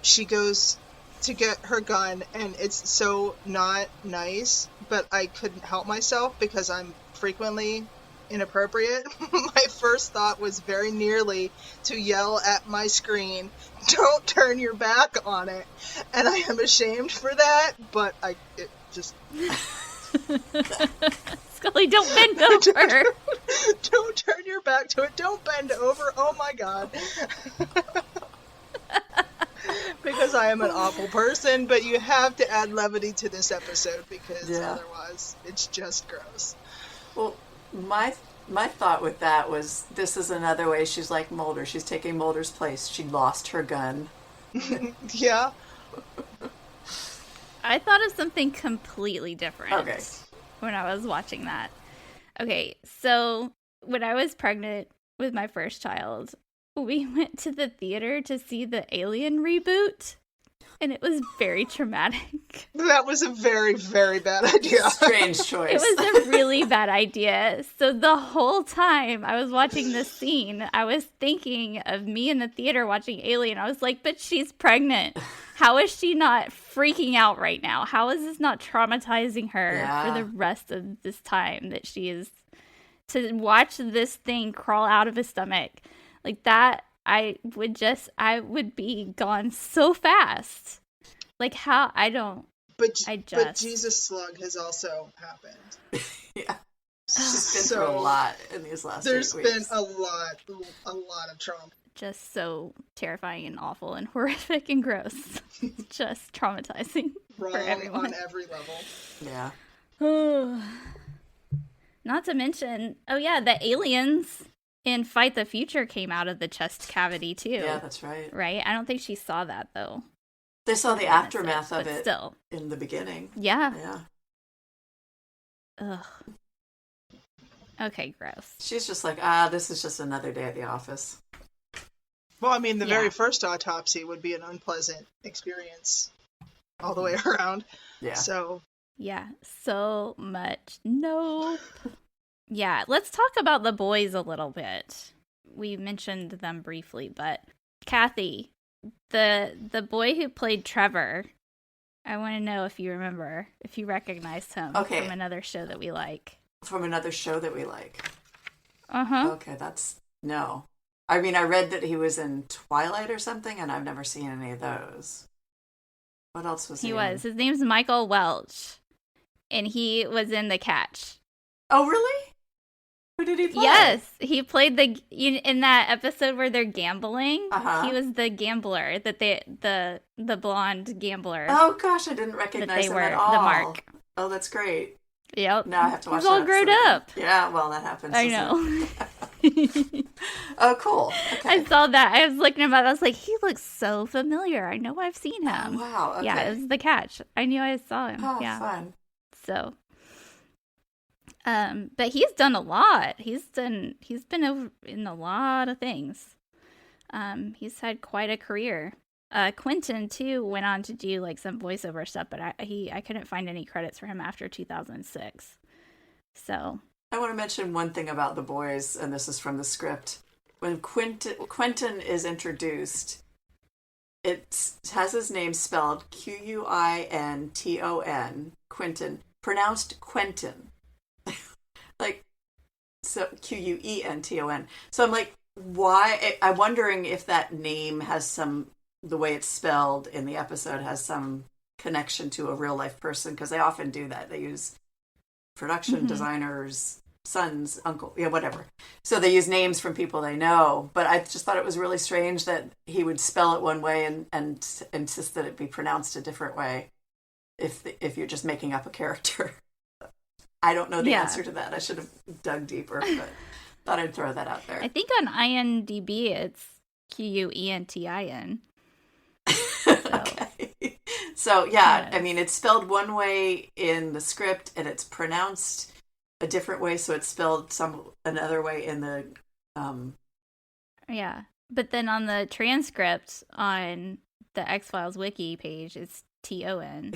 She goes to get her gun, and it's so not nice, but I couldn't help myself because I'm frequently inappropriate. My first thought was very nearly to yell at my screen, "Don't turn your back on it," and I am ashamed for that, but it just... Scully, don't bend over. Don't turn your back to it. Don't bend over. Oh my god. Because I am an awful person, but you have to add levity to this episode, because otherwise it's just gross. Well, my thought with that was, this is another way she's like Mulder. She's taking Mulder's place. She lost her gun. Yeah. I thought of something completely different. Okay. When I was watching that. Okay, so when I was pregnant with my first child, we went to the theater to see the Alien reboot, and it was very traumatic. That was a very, very bad idea. Strange choice. It was a really bad idea. So the whole time I was watching this scene, I was thinking of me in the theater watching Alien. I was like, but she's pregnant. How is she not freaking out right now? How is this not traumatizing her for the rest of this time that she is to watch this thing crawl out of his stomach? Like that, I would be gone so fast. Like how, But Jesus Slug has also happened. Yeah. She's been through a lot in these last 8 weeks. There's been a lot of trauma. Just so terrifying and awful and horrific and gross. Just traumatizing Wrong for everyone. On every level. Yeah. Not to mention, the aliens in Fight the Future came out of the chest cavity too. Yeah, that's right. Right? I don't think she saw that though. They saw the aftermath of it still. In the beginning. Yeah. Yeah. Ugh. Okay, gross. She's just like, this is just another day at the office. Well, I mean, the very first autopsy would be an unpleasant experience all the way around. Yeah. So. Yeah, so much. Nope. Yeah, let's talk about the boys a little bit. We mentioned them briefly, but Cathy, the boy who played Trevor, I want to know if you remember, if you recognized him from another show that we like. From another show that we like. Uh-huh. Okay, no. I mean, I read that he was in Twilight or something, and I've never seen any of those. What else was he? He was. His name's Michael Welch, and he was in The Catch. Oh, really? Who did he play? Yes, he played in that episode where they're gambling. Uh-huh. He was the gambler the blonde gambler. Oh gosh, I didn't recognize him at all. The Mark. Oh, that's great. Yep. Now I have to watch. He's all grown up. Yeah, well, that happens. I know. Oh, cool. Okay. I saw that. I was looking at him. I was like, he looks so familiar. I know I've seen him. Oh, wow. Okay. Yeah, it was The Catch. I knew I saw him. Oh, yeah. fun. So, but he's done a lot. He's been over in a lot of things. He's had quite a career. Quentin too went on to do like some voiceover stuff, but I couldn't find any credits for him after 2006. So I want to mention one thing about the boys, and this is from the script. When Quentin is introduced, it has his name spelled Quinton, Quentin, pronounced Quentin. Like, so Quenton. So I'm like, why? I'm wondering if that name has the way it's spelled in the episode has some connection to a real life person, because they often do that. They use production designers, sons, uncle, whatever. So they use names from people they know. But I just thought it was really strange that he would spell it one way and insist that it be pronounced a different way if you're just making up a character. I don't know the answer to that. I should have dug deeper, but thought I'd throw that out there. I think on IMDb it's Quentin. Okay. So yeah, I mean, it's spelled one way in the script and it's pronounced a different way, so it's spelled another way in the Yeah. But then on the transcript on the X-Files wiki page, it's Ton.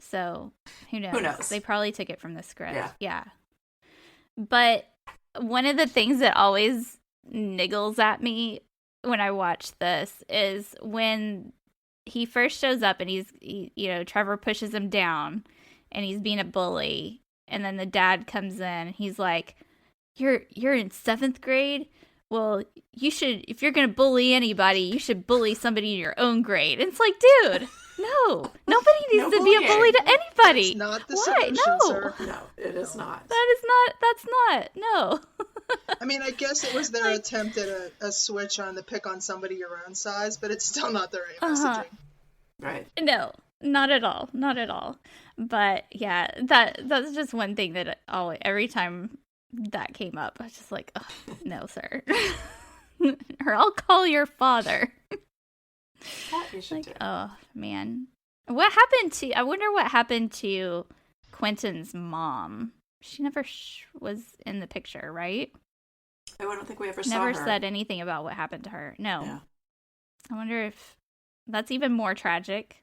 So who knows? Who knows? They probably took it from the script. Yeah. But one of the things that always niggles at me when I watch this is when he first shows up and Trevor pushes him down and he's being a bully, and then the dad comes in. He's like, "You're in 7th grade. Well, you should, if you're gonna bully anybody, you should bully somebody in your own grade." And it's like, dude, no, nobody needs to be a bully to anybody. That's not the Why? solution, No, sir. No, it is not. That's not. No. I mean, I guess it was their attempt at a switch on the pick on somebody your own size, but it's still not the right messaging. Right. No, not at all. Not at all. But yeah, that's just one thing that every time that came up, I was just like, oh, no, sir. Or I'll call your father. You should do. Oh, man. I wonder what happened to Quentin's mom. She never was in the picture, right? I don't think we ever saw Never her. said anything about what happened to her. No. Yeah. I wonder if that's even more tragic.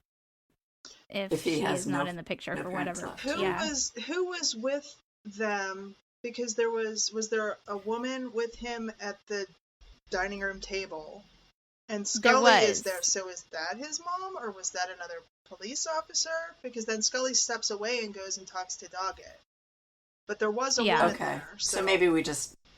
If he she has is not in the picture for whatever. Who was with them? Because was there a woman with him at the dining room table? And Scully is there. So is that his mom, or was that another police officer? Because then Scully steps away and goes and talks to Doggett. But there was a woman there. So maybe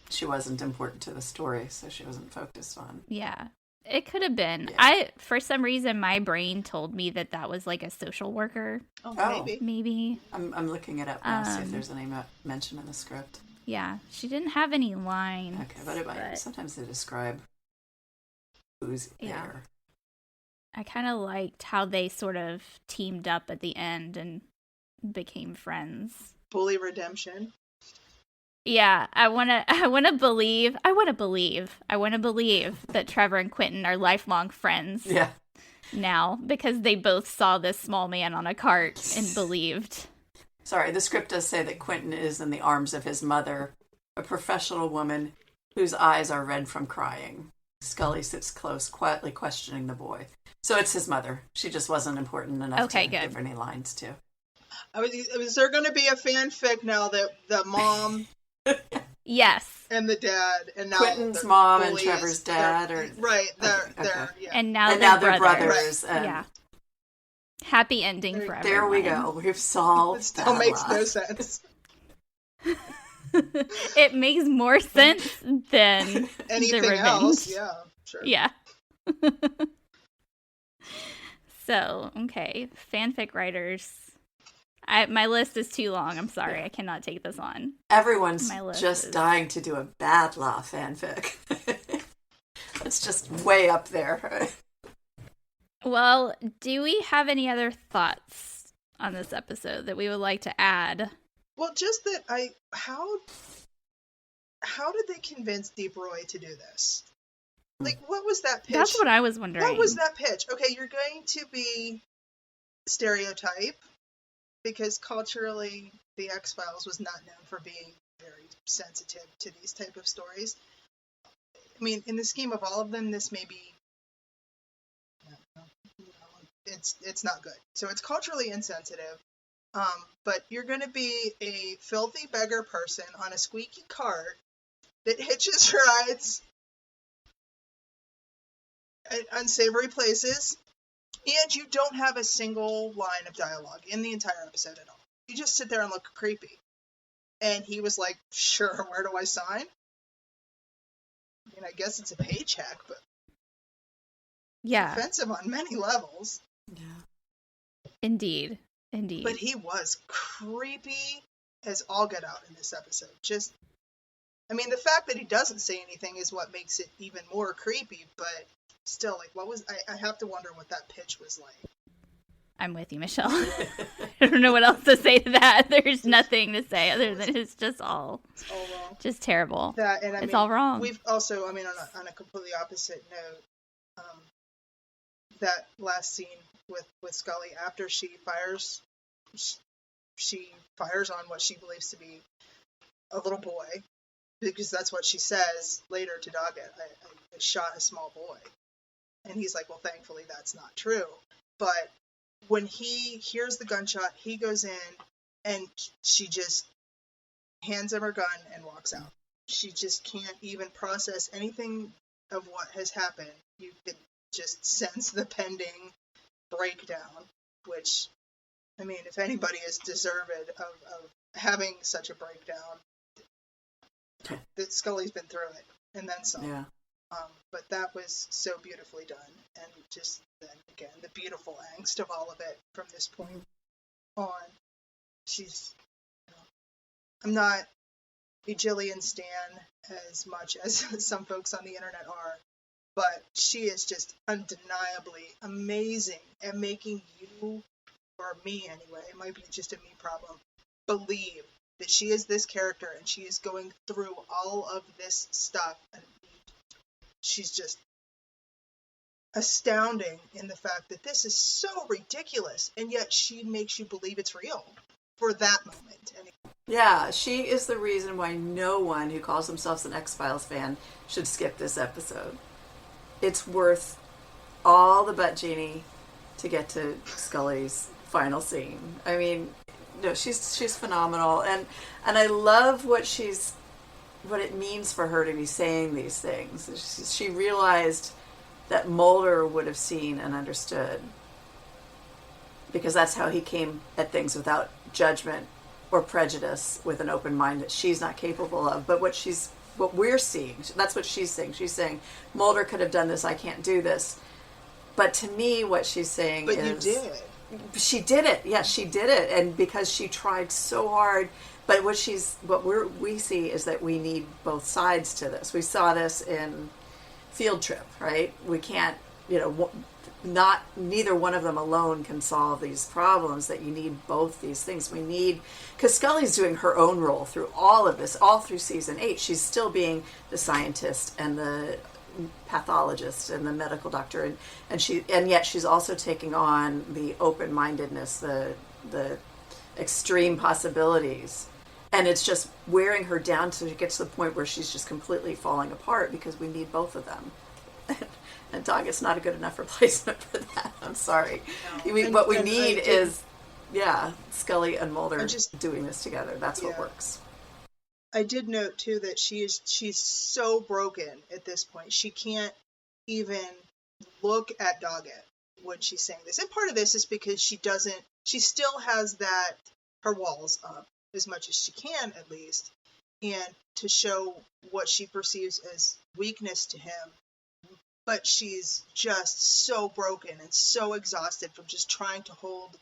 she wasn't important to the story, so she wasn't focused on. Yeah. It could have been. Yeah. For some reason, my brain told me that was like a social worker. Oh, Maybe. I'm looking it up now, see if there's any mention in the script. Yeah. She didn't have any lines. Okay, but sometimes they describe who's there. I kind of liked how they sort of teamed up at the end and became friends. Bully redemption. Yeah, I want to believe that Trevor and Quentin are lifelong friends. Yeah. Now, because they both saw this small man on a cart and believed. Sorry, the script does say that Quentin is in the arms of his mother, a professional woman whose eyes are red from crying. Scully sits close, quietly questioning the boy. So it's his mother. She just wasn't important enough to give any lines to. Is there going to be a fanfic now that the mom... Yes. And the dad, and now Quentin's mom and Trevor's dad, they're and now they're brothers. Right. Yeah. Happy ending for everyone. There we go. We've solved. It still makes no sense. It makes more sense than anything the revenge. else. Yeah, sure. Yeah. So, okay, fanfic writers. My list is too long. I'm sorry. I cannot take this on. Everyone's just dying to do a Badlaa fanfic. It's just way up there. Well, do we have any other thoughts on this episode that we would like to add? Well, just that how did they convince Deep Roy to do this? Like, what was that pitch? That's what I was wondering. What was that pitch? Okay, you're going to be stereotype, because culturally, the X-Files was not known for being very sensitive to these type of stories. I mean, in the scheme of all of them, this may be, it's not good. So it's culturally insensitive. But you're going to be a filthy beggar person on a squeaky cart that hitches rides at unsavory places, and you don't have a single line of dialogue in the entire episode at all. You just sit there and look creepy. And he was like, sure, where do I sign? I mean, I guess it's a paycheck, but yeah, offensive on many levels. Yeah. Indeed. But he was creepy as all get out in this episode. Just, I mean, the fact that he doesn't say anything is what makes it even more creepy, but still, like, I have to wonder what that pitch was like. I'm with you, Michelle. I don't know what else to say to that. There's nothing to say other than it's just all wrong. Just terrible. It's all wrong. We've also, I mean, on a completely opposite note, that last scene with Scully after she fires on what she believes to be a little boy, because that's what she says later to Doggett. I shot a small boy. And he's like, well, thankfully that's not true. But when he hears the gunshot, he goes in and she just hands him her gun and walks out. She just can't even process anything of what has happened. You can just sense the pending breakdown, which, I mean, if anybody is deserved of having such a breakdown, that Scully's been through it, and then some. Yeah. But that was so beautifully done, and just then again, the beautiful angst of all of it from this point on. She's, I'm not a Jillian stan as much as some folks on the internet are, but she is just undeniably amazing at making you, or me anyway, it might be just a me problem, believe that she is this character and she is going through all of this stuff, and she's just astounding in the fact that this is so ridiculous, and yet she makes you believe it's real for that moment. Yeah, she is the reason why no one who calls themselves an X-Files fan should skip this episode. It's worth all the butt genie to get to Scully's final scene. I mean, no, she's phenomenal, and I love what it means for her to be saying these things. She realized that Mulder would have seen and understood, because that's how he came at things, without judgment or prejudice, with an open mind that she's not capable of. But what we're seeing, that's what she's saying. She's saying, Mulder could have done this, I can't do this. But to me, what she's saying is... But you did. She did it. Yes, she did it. And because she tried so hard. But what we see is that we need both sides to this. We saw this in Field Trip, right? We can't, neither one of them alone can solve these problems, that you need both these things. Because Scully's doing her own role through all of this, all through season 8. She's still being the scientist and the pathologist and the medical doctor, and yet she's also taking on the open-mindedness, the extreme possibilities, and it's just wearing her down till she gets to the point where she's just completely falling apart, because we need both of them. And Doggett's not a good enough replacement for that. I'm sorry. No. What we need is Scully and Mulder just doing this together. That's what works. I did note too that she's so broken at this point. She can't even look at Doggett when she's saying this. And part of this is because she still has that, her walls up as much as she can, at least, and to show what she perceives as weakness to him, but she's just so broken and so exhausted from just trying to hold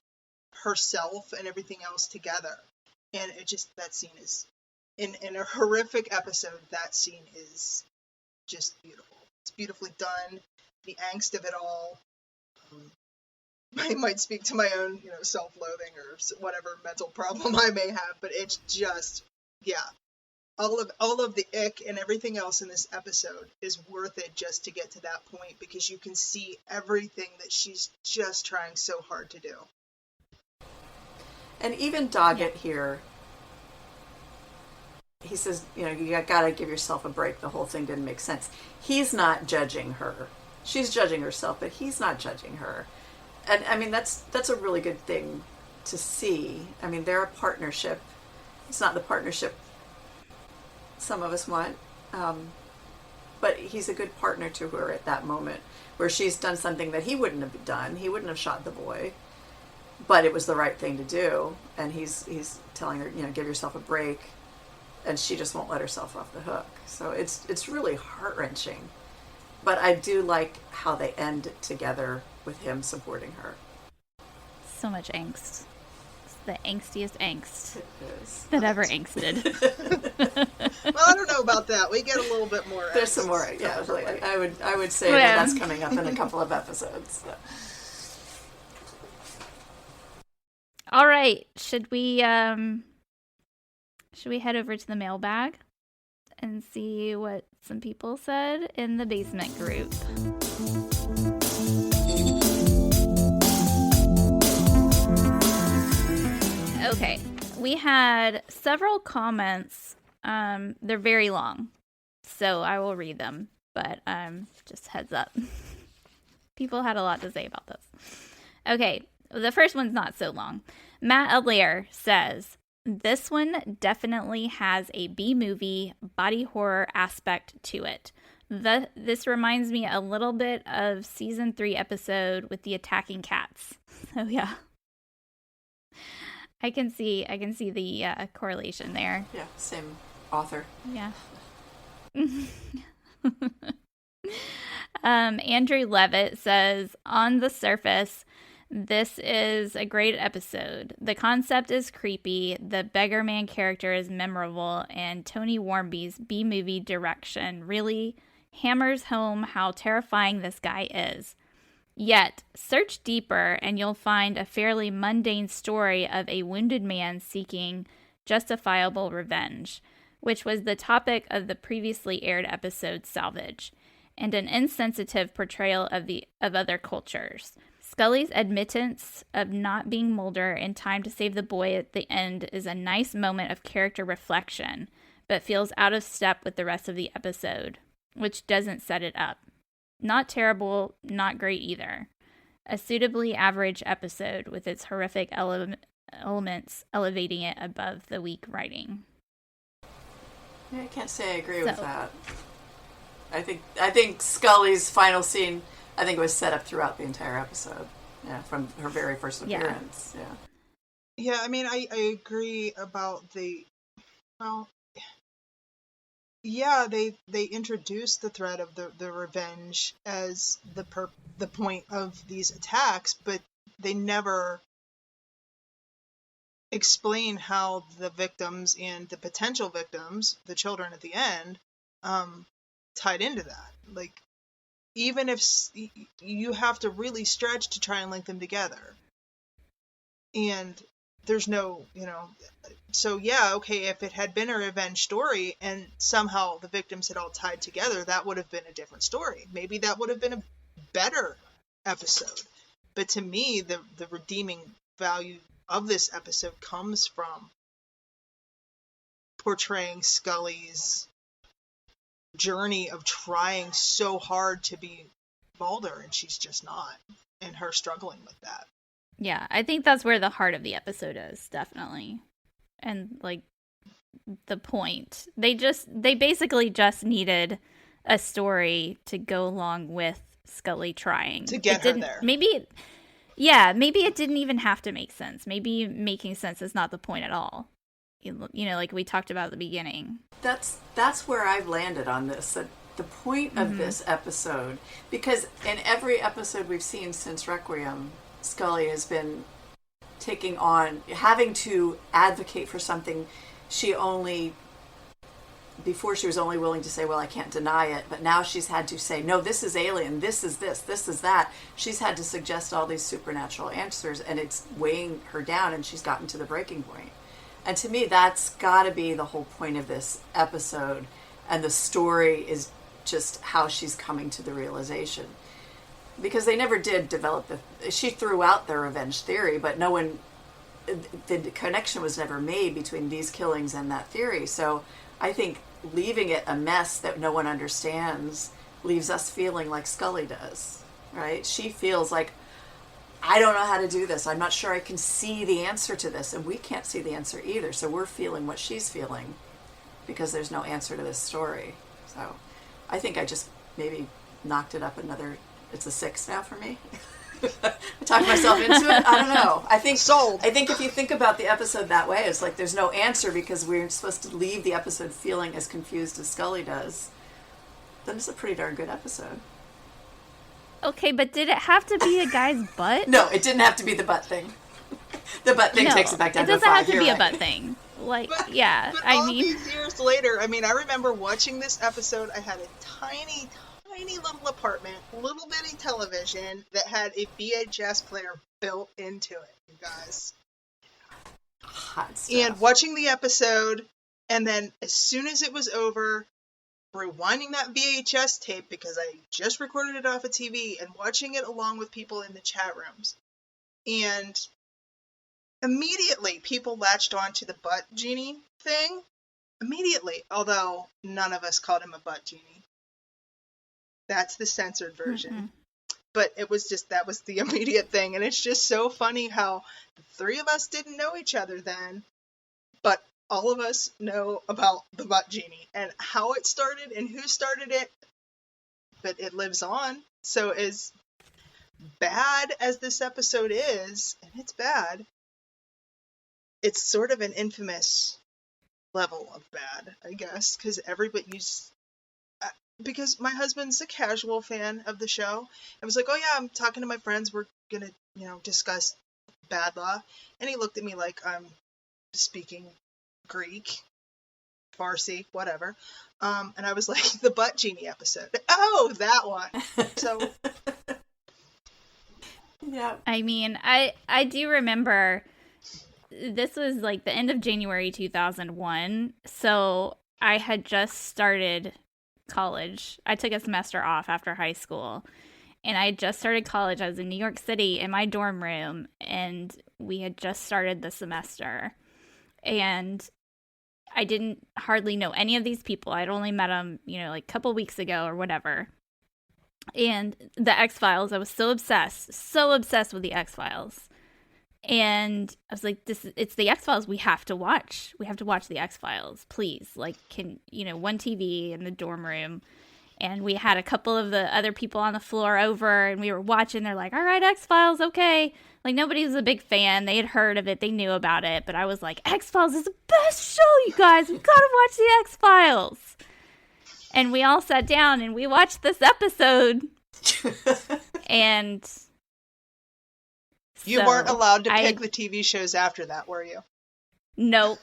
herself and everything else together. And it just, that scene is, in a horrific episode, that scene is just beautiful. It's beautifully done. The angst of it all. I might speak to my own, self-loathing or whatever mental problem I may have, but it's just, yeah. All of the ick and everything else in this episode is worth it just to get to that point, because you can see everything that she's just trying so hard to do. And even Doggett here, he says, you gotta give yourself a break. The whole thing didn't make sense. He's not judging her. She's judging herself, but he's not judging her. And I mean, that's a really good thing to see. I mean, they're a partnership. It's not the partnership some of us want, but he's a good partner to her at that moment, where she's done something that he wouldn't have done. He wouldn't have shot the boy, but it was the right thing to do. And he's telling her, give yourself a break, and she just won't let herself off the hook. So it's really heart-wrenching. But I do like how they end together with him supporting her. So much angst. It's the angstiest angst It is. that ever angsted. Well, I don't know about that. We get a little bit more. There's some more, yeah. I would say that's coming up in a couple of episodes. So. All right, should we head over to the mailbag and see what some people said in the basement group? Okay, we had several comments. They're very long, so I will read them, but just heads up. People had a lot to say about this. Okay, the first one's not so long. Matt Allaire says, this one definitely has a B-movie body horror aspect to it. This reminds me a little bit of season 3 episode with the attacking cats. Oh yeah. I can see the correlation there. Yeah, same author. Yeah. Andrew Levitt says, on the surface, this is a great episode. The concept is creepy, the beggar man character is memorable, and Tony Warmby's B-movie direction really hammers home how terrifying this guy is. Yet, search deeper and you'll find a fairly mundane story of a wounded man seeking justifiable revenge, which was the topic of the previously aired episode Salvage, and an insensitive portrayal of other cultures. Scully's admittance of not being Mulder in time to save the boy at the end is a nice moment of character reflection, but feels out of step with the rest of the episode, which doesn't set it up. Not terrible, not great either. A suitably average episode with its horrific elements elevating it above the weak writing. Yeah, I can't say I agree with that. I think Scully's final scene, I think it was set up throughout the entire episode. Yeah, from her very first appearance. Yeah, I mean, I agree about they introduced the threat of the revenge as the point of these attacks, but they never explain how the victims and the potential victims, the children at the end, tied into that. Like, even if you have to really stretch to try and link them together, and there's no, so yeah, okay, if it had been a revenge story and somehow the victims had all tied together, that would have been a different story. Maybe that would have been a better episode. But to me, the redeeming value of this episode comes from portraying Scully's journey of trying so hard to be Mulder, and she's just not, and her struggling with that. Yeah, I think that's where the heart of the episode is, definitely. And, like, the point. They basically just needed a story to go along with Scully trying. To get her there. Maybe it didn't even have to make sense. Maybe making sense is not the point at all. Like we talked about at the beginning. That's where I've landed on this. the point of this episode, because in every episode we've seen since Requiem, Scully has been taking on, having to advocate for something before she was only willing to say, well, I can't deny it, but now she's had to say, no, this is alien, this is this is that. She's had to suggest all these supernatural answers, and it's weighing her down, and she's gotten to the breaking point. And to me, that's got to be the whole point of this episode, and the story is just how she's coming to the realization. Because they never did develop she threw out the revenge theory, but the connection was never made between these killings and that theory. So I think leaving it a mess that no one understands leaves us feeling like Scully does, right? She feels like, I don't know how to do this. I'm not sure I can see the answer to this. And we can't see the answer either. So we're feeling what she's feeling because there's no answer to this story. So I think I just maybe knocked it up another, it's a 6 now for me. I talked myself into it. I don't know. I think sold. I think if you think about the episode that way, it's like there's no answer because we're supposed to leave the episode feeling as confused as Scully does. Then it's a pretty darn good episode. Okay, but did it have to be a guy's butt? No, it didn't have to be the butt thing. The butt thing takes it back down to 5. It doesn't have to be a butt thing. Like, But I mean, these years later, I remember watching this episode. I had a tiny little apartment, little bitty television that had a VHS player built into it, you guys. Hot stuff. And watching the episode, and then as soon as it was over, rewinding that VHS tape because I just recorded it off a TV and watching it along with people in the chat rooms. And immediately people latched on to the butt genie thing. Immediately, although none of us called him a butt genie. That's the censored version. Mm-hmm. But it was just, that was the immediate thing. And it's just so funny how the 3 of us didn't know each other then, but all of us know about the butt genie and how it started and who started it. But it lives on. So as bad as this episode is, and it's bad, it's sort of an infamous level of bad, I guess, because everybody's... Because my husband's a casual fan of the show. I was like, oh yeah, I'm talking to my friends. We're going to, discuss Badlaa. And he looked at me like I'm speaking Greek, Farsi, whatever. And I was like, the butt genie episode. Oh, that one. So. Yeah. I mean, I do remember this was like the end of January 2001. So I had just started college. I took a semester off after high school, and I had just started college. I was in New York City in my dorm room, and we had just started the semester, and I didn't hardly know any of these people. I'd only met them, like a couple weeks ago or whatever. And the X-Files, I was so obsessed with the X-Files. And I was like, it's the X-Files. We have to watch the X-Files, please. Like, one TV in the dorm room. And we had a couple of the other people on the floor over, and we were watching. They're like, all right, X-Files, okay. Like, nobody was a big fan. They had heard of it. They knew about it. But I was like, X-Files is the best show, you guys. We've got to watch the X-Files. And we all sat down, and we watched this episode. And... You weren't allowed to pick the TV shows after that, were you? Nope.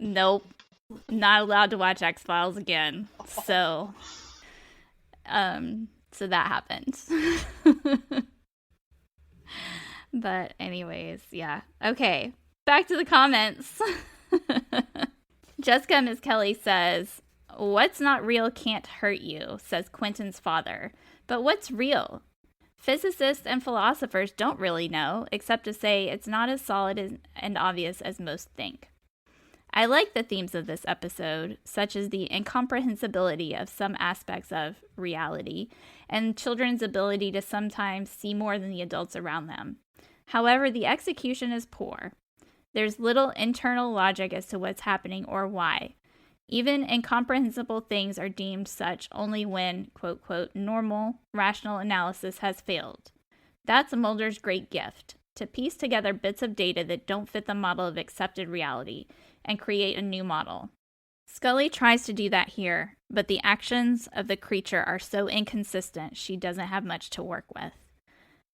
Not allowed to watch X-Files again. So that happened. But anyways, yeah. Okay, back to the comments. Jessica Miss Kelly says, "What's not real can't hurt you," says Quentin's father. But what's real? Physicists and philosophers don't really know, except to say it's not as solid and obvious as most think. I like the themes of this episode, such as the incomprehensibility of some aspects of reality, and children's ability to sometimes see more than the adults around them. However, the execution is poor. There's little internal logic as to what's happening or why. Even incomprehensible things are deemed such only when, quote, quote, normal, rational analysis has failed. That's Mulder's great gift, to piece together bits of data that don't fit the model of accepted reality and create a new model. Scully tries to do that here, but the actions of the creature are so inconsistent she doesn't have much to work with.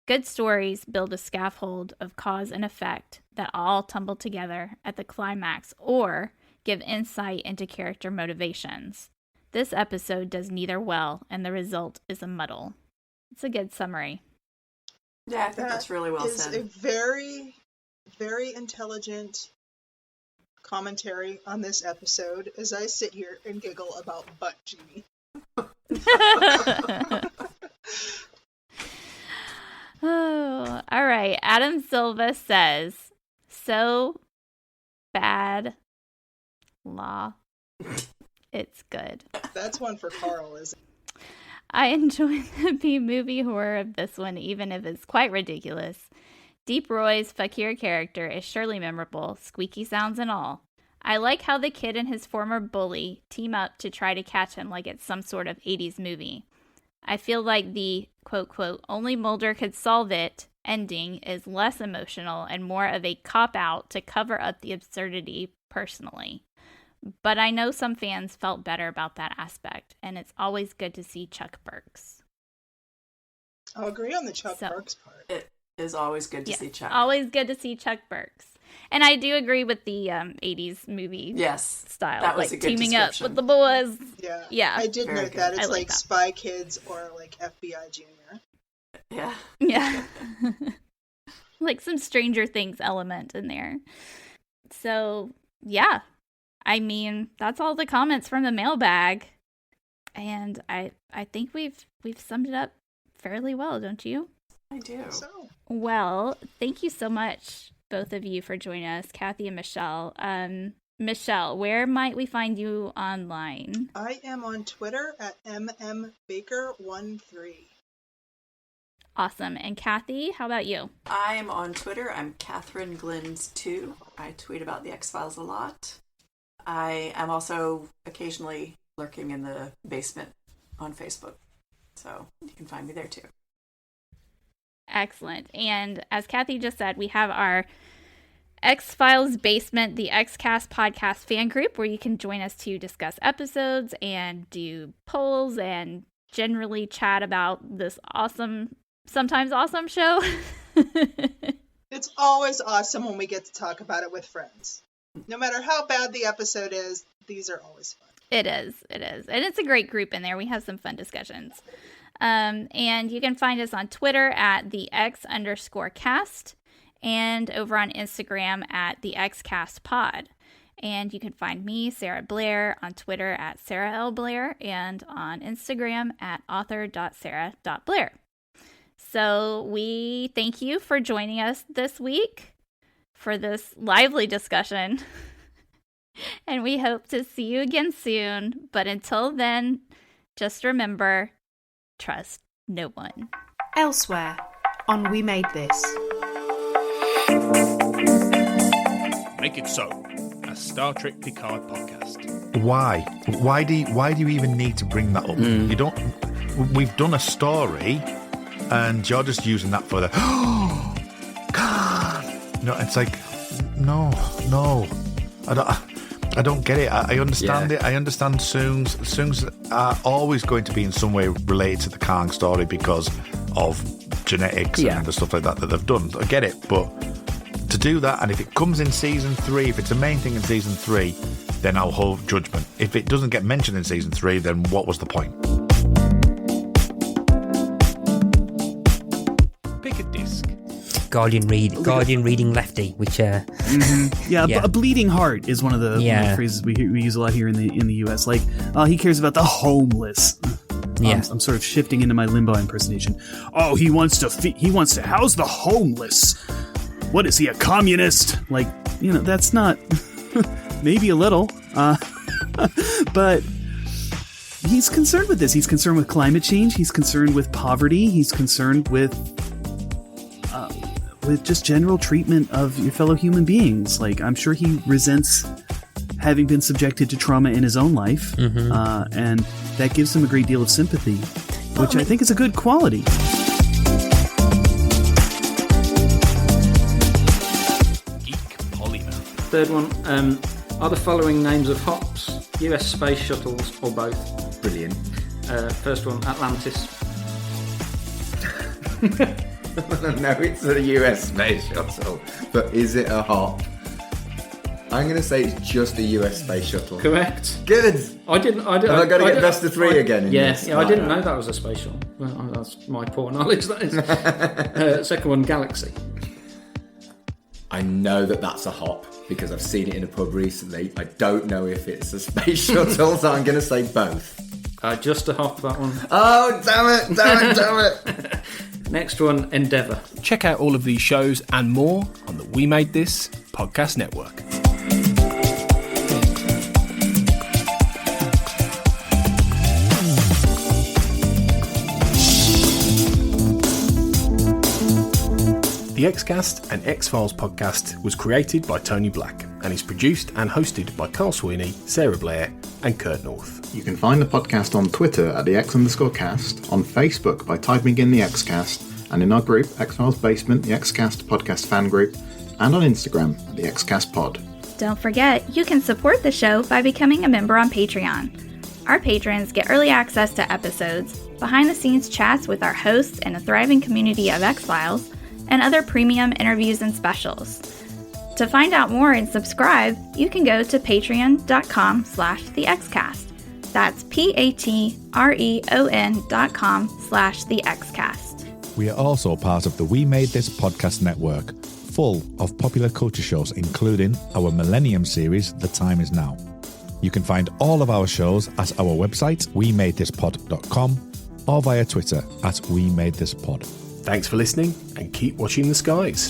Good stories build a scaffold of cause and effect that all tumble together at the climax or give insight into character motivations. This episode does neither well, and the result is a muddle. It's a good summary. Yeah, I think that's really well said. It's a very, very intelligent commentary on this episode as I sit here and giggle about Butt Genie. Oh, all right. Adam Silva says, so bad law. It's good. That's one for Carl, isn't it? I enjoy the B-movie horror of this one, even if it's quite ridiculous. Deep Roy's Fakir character is surely memorable, squeaky sounds and all. I like how the kid and his former bully team up to try to catch him like it's some sort of 80s movie. I feel like the, quote, only Mulder could solve it ending is less emotional and more of a cop-out to cover up the absurdity personally. But I know some fans felt better about that aspect, and it's always good to see Chuck Burks. I'll agree on the Chuck Burks part. It is always good to see Chuck. Always good to see Chuck Burks. And I do agree with the 80s movie style. That was like a good teaming up description. with the boys. Yeah. I did Very note good. that. It's I like like that. Spy Kids or like FBI Junior. Yeah. Yeah. Like some Stranger Things element in there. So, yeah. I mean, that's all the comments from the mailbag. And I think we've summed it up fairly well, don't you? I do. So, Well, thank you so much, both of you, for joining us, Cathy and Michelle. Michelle, where might we find you online? I am on Twitter at mmbaker13. Awesome. And Cathy, how about you? I'm on Twitter. I'm Cathryn Glins2. I tweet about the X-Files a lot. I am also occasionally lurking in the basement on Facebook. So you can find me there too. Excellent. And as Cathy just said, we have our X-Files Basement, the X-Cast podcast fan group, where you can join us to discuss episodes and do polls and generally chat about this awesome, sometimes awesome show. It's always awesome when we get to talk about it with friends. No matter how bad the episode is, these are always fun. It is. And it's a great group in there. We have some fun discussions. And you can find us on Twitter at the X_cast and over on Instagram at the XCastPod. And you can find me, Sarah Blair, on Twitter at Sarah L. Blair and on Instagram at author.sarah.blair. So we thank you for joining us this week for this lively discussion. And we hope to see you again soon. But until then, just remember, trust no one. Elsewhere on We Made This. Make It So, a Star Trek Picard podcast. Why? Why do you even need to bring that up? You don't. We've done a story, and you're just using that for the. Oh, God! No, it's like, no. I don't get it. I understand it. I understand Soongs. Soongs are always going to be in some way related to the Kang story because of genetics and the stuff like that they've done. I get it, but to do that, and if it comes in season 3, if it's a main thing in season 3, then I'll hold judgment. If it doesn't get mentioned in season 3, then what was the point? Pick a disc. Guardian reading lefty, which A bleeding heart is one of the phrases we use a lot here in the US. Like, he cares about the homeless. I'm sort of shifting into my Limbo impersonation. Oh, he wants to house the homeless. What is he, a communist? Like, that's not. Maybe a little, but he's concerned with this. He's concerned with climate change. He's concerned with poverty. He's concerned with just general treatment of your fellow human beings. Like, I'm sure he resents having been subjected to trauma in his own life, and that gives him a great deal of sympathy, which I think is a good quality. Geek Polymath. Third one, are the following names of hops? US space shuttles or both? Brilliant. First one, Atlantis. No, it's a US space shuttle, but is it a hop? I'm going to say it's just a US space shuttle. Correct. Good. I didn't. Have I got to get best of three again? Yeah, I didn't know that was a space shuttle. Well, that's my poor knowledge. That is. Second one, Galaxy. I know that that's a hop because I've seen it in a pub recently. I don't know if it's a space shuttle, so I'm going to say both. Just a hop, that one. Oh, damn it. Next one, Endeavour. Check out all of these shows and more on the We Made This podcast network. The Xcast and X-Files podcast was created by Tony Black and is produced and hosted by Carl Sweeney, Sarah Blair and Kurt North. You can find the podcast on Twitter at the X_cast, on Facebook by typing in the Xcast, and in our group, X-Files Basement, the Xcast podcast fan group, and on Instagram at the Xcast pod. Don't forget, you can support the show by becoming a member on Patreon. Our patrons get early access to episodes, behind-the-scenes chats with our hosts and a thriving community of X-Files, and other premium interviews and specials. To find out more and subscribe, you can go to patreon.com/thexcast. That's patreon.com/thexcast. We are also part of the We Made This podcast network, full of popular culture shows, including our Millennium series, The Time Is Now. You can find all of our shows at our website, wemadethispod.com, or via Twitter at wemadethispod. Thanks for listening and keep watching the skies.